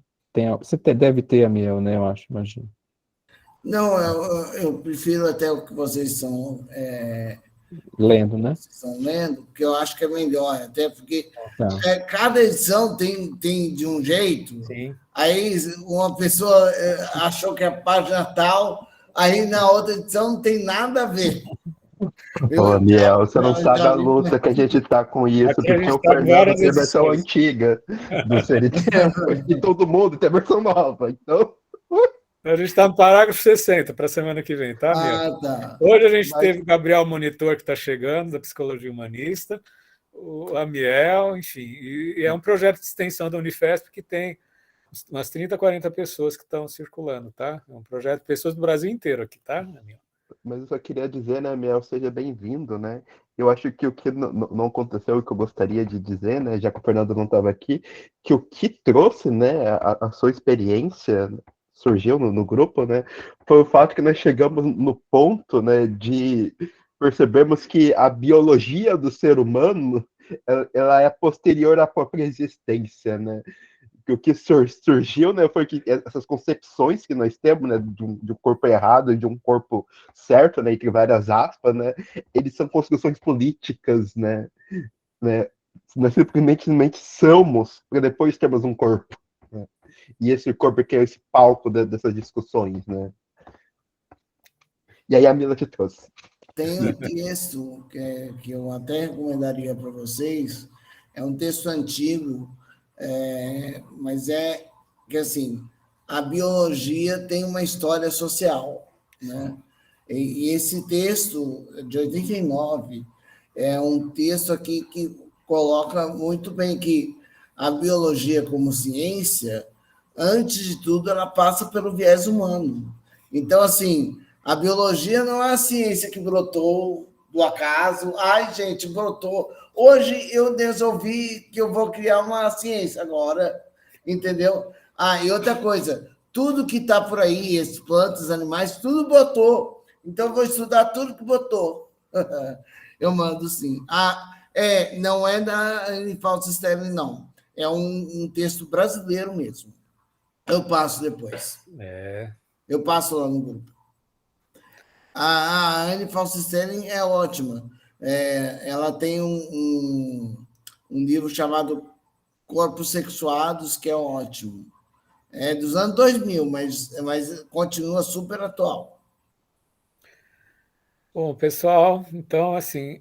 Você deve ter, Amiel, né? Eu acho, imagino. Não, eu prefiro até o que vocês estão lendo, né? Porque eu acho que é melhor, até porque Tá. cada edição tem de um jeito. Sim. Aí uma pessoa achou que é a página tal, aí na outra edição não tem nada a ver. Ô, Miel, você não sabe a luta que a gente tá com isso, Aqui a porque gente o tá com Fernando várias tem a versão edições. antiga do Ser Tempo, e todo mundo tem a versão nova, então... A gente está no parágrafo 60 para a semana que vem, tá, Miel? Tá. Hoje a gente teve o Gabriel Monitor, que está chegando, da Psicologia Humanista, o Amiel, enfim, e é um projeto de extensão da Unifesp que tem umas 30, 40 pessoas que estão circulando, tá? É um projeto de pessoas do Brasil inteiro aqui, tá, Amiel? Mas eu só queria dizer, né, Miel, seja bem-vindo, né? Eu acho que o que não aconteceu, o que eu gostaria de dizer, né, já que o Fernando não estava aqui, que o que trouxe, né, a sua experiência surgiu no grupo, né, foi o fato que nós chegamos no ponto, né, de percebermos que a biologia do ser humano, ela é posterior à própria existência, né? O que surgiu, né, foi que essas concepções que nós temos, né, de um corpo errado e de um corpo certo, né, entre várias aspas, né, eles são construções políticas, né, nós simplesmente somos para depois termos um corpo, né, e esse corpo que é esse palco dessas discussões, né. E aí a Mila te trouxe. Tem um texto que eu até recomendaria para vocês, é um texto antigo, mas é que, assim, a biologia tem uma história social, né? E esse texto, de 89, é um texto aqui que coloca muito bem que a biologia como ciência, antes de tudo, ela passa pelo viés humano. Então, assim, a biologia não é a ciência que brotou do acaso. Ai, gente, brotou. Hoje eu resolvi que eu vou criar uma ciência agora, entendeu? E outra coisa, tudo que está por aí, as plantas, animais, tudo botou. Então, eu vou estudar tudo que botou. Eu mando sim. Não é da Falso Sterling, não. É um texto brasileiro mesmo. Eu passo depois. Eu passo lá no grupo. A Anne Falcistelli é ótima. Ela tem um livro chamado Corpos Sexuados, que é ótimo. É dos anos 2000, mas continua super atual. Bom, pessoal, então, assim...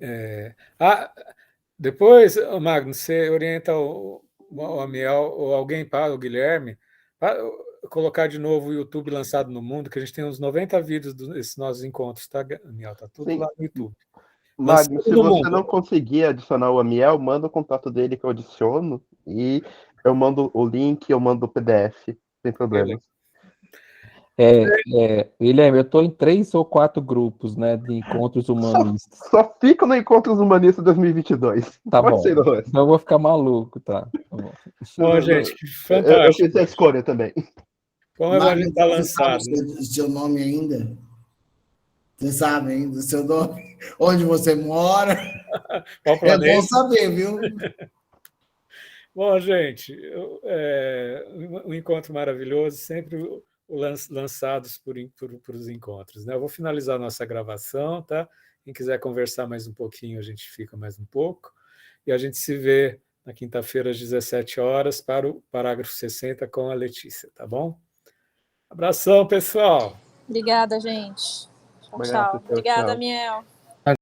depois, Magno, você orienta o Amiel ou alguém para o Guilherme para colocar de novo o YouTube lançado no mundo, que a gente tem uns 90 vídeos desses nossos encontros, tá, Amiel? Tá tudo lá no YouTube. Magno, se você não conseguir adicionar o Amiel, manda o contato dele que eu adiciono e eu mando o link, eu mando o PDF, sem problemas. Guilherme, eu estou em 3 ou 4 grupos, né, de encontros humanistas. Só fica no Encontros Humanistas 2022. Tá bom, então eu vou ficar maluco, tá bom. Bom, gente, que fantástico. Eu fiz a escolha também. Como a gente está lançado. Você sabe o seu nome ainda? Você sabe ainda o seu nome? Onde você mora? Qual planeta? É bom saber, viu? Bom, gente, um encontro maravilhoso, sempre lançados por os encontros, né? Eu vou finalizar a nossa gravação, tá? Quem quiser conversar mais um pouquinho, a gente fica mais um pouco. E a gente se vê na quinta-feira, às 17 horas, para o parágrafo 60 com a Letícia, tá bom? Abração, pessoal! Obrigada, gente. Tchau, Obrigado, tchau. Obrigada, tchau. Miel.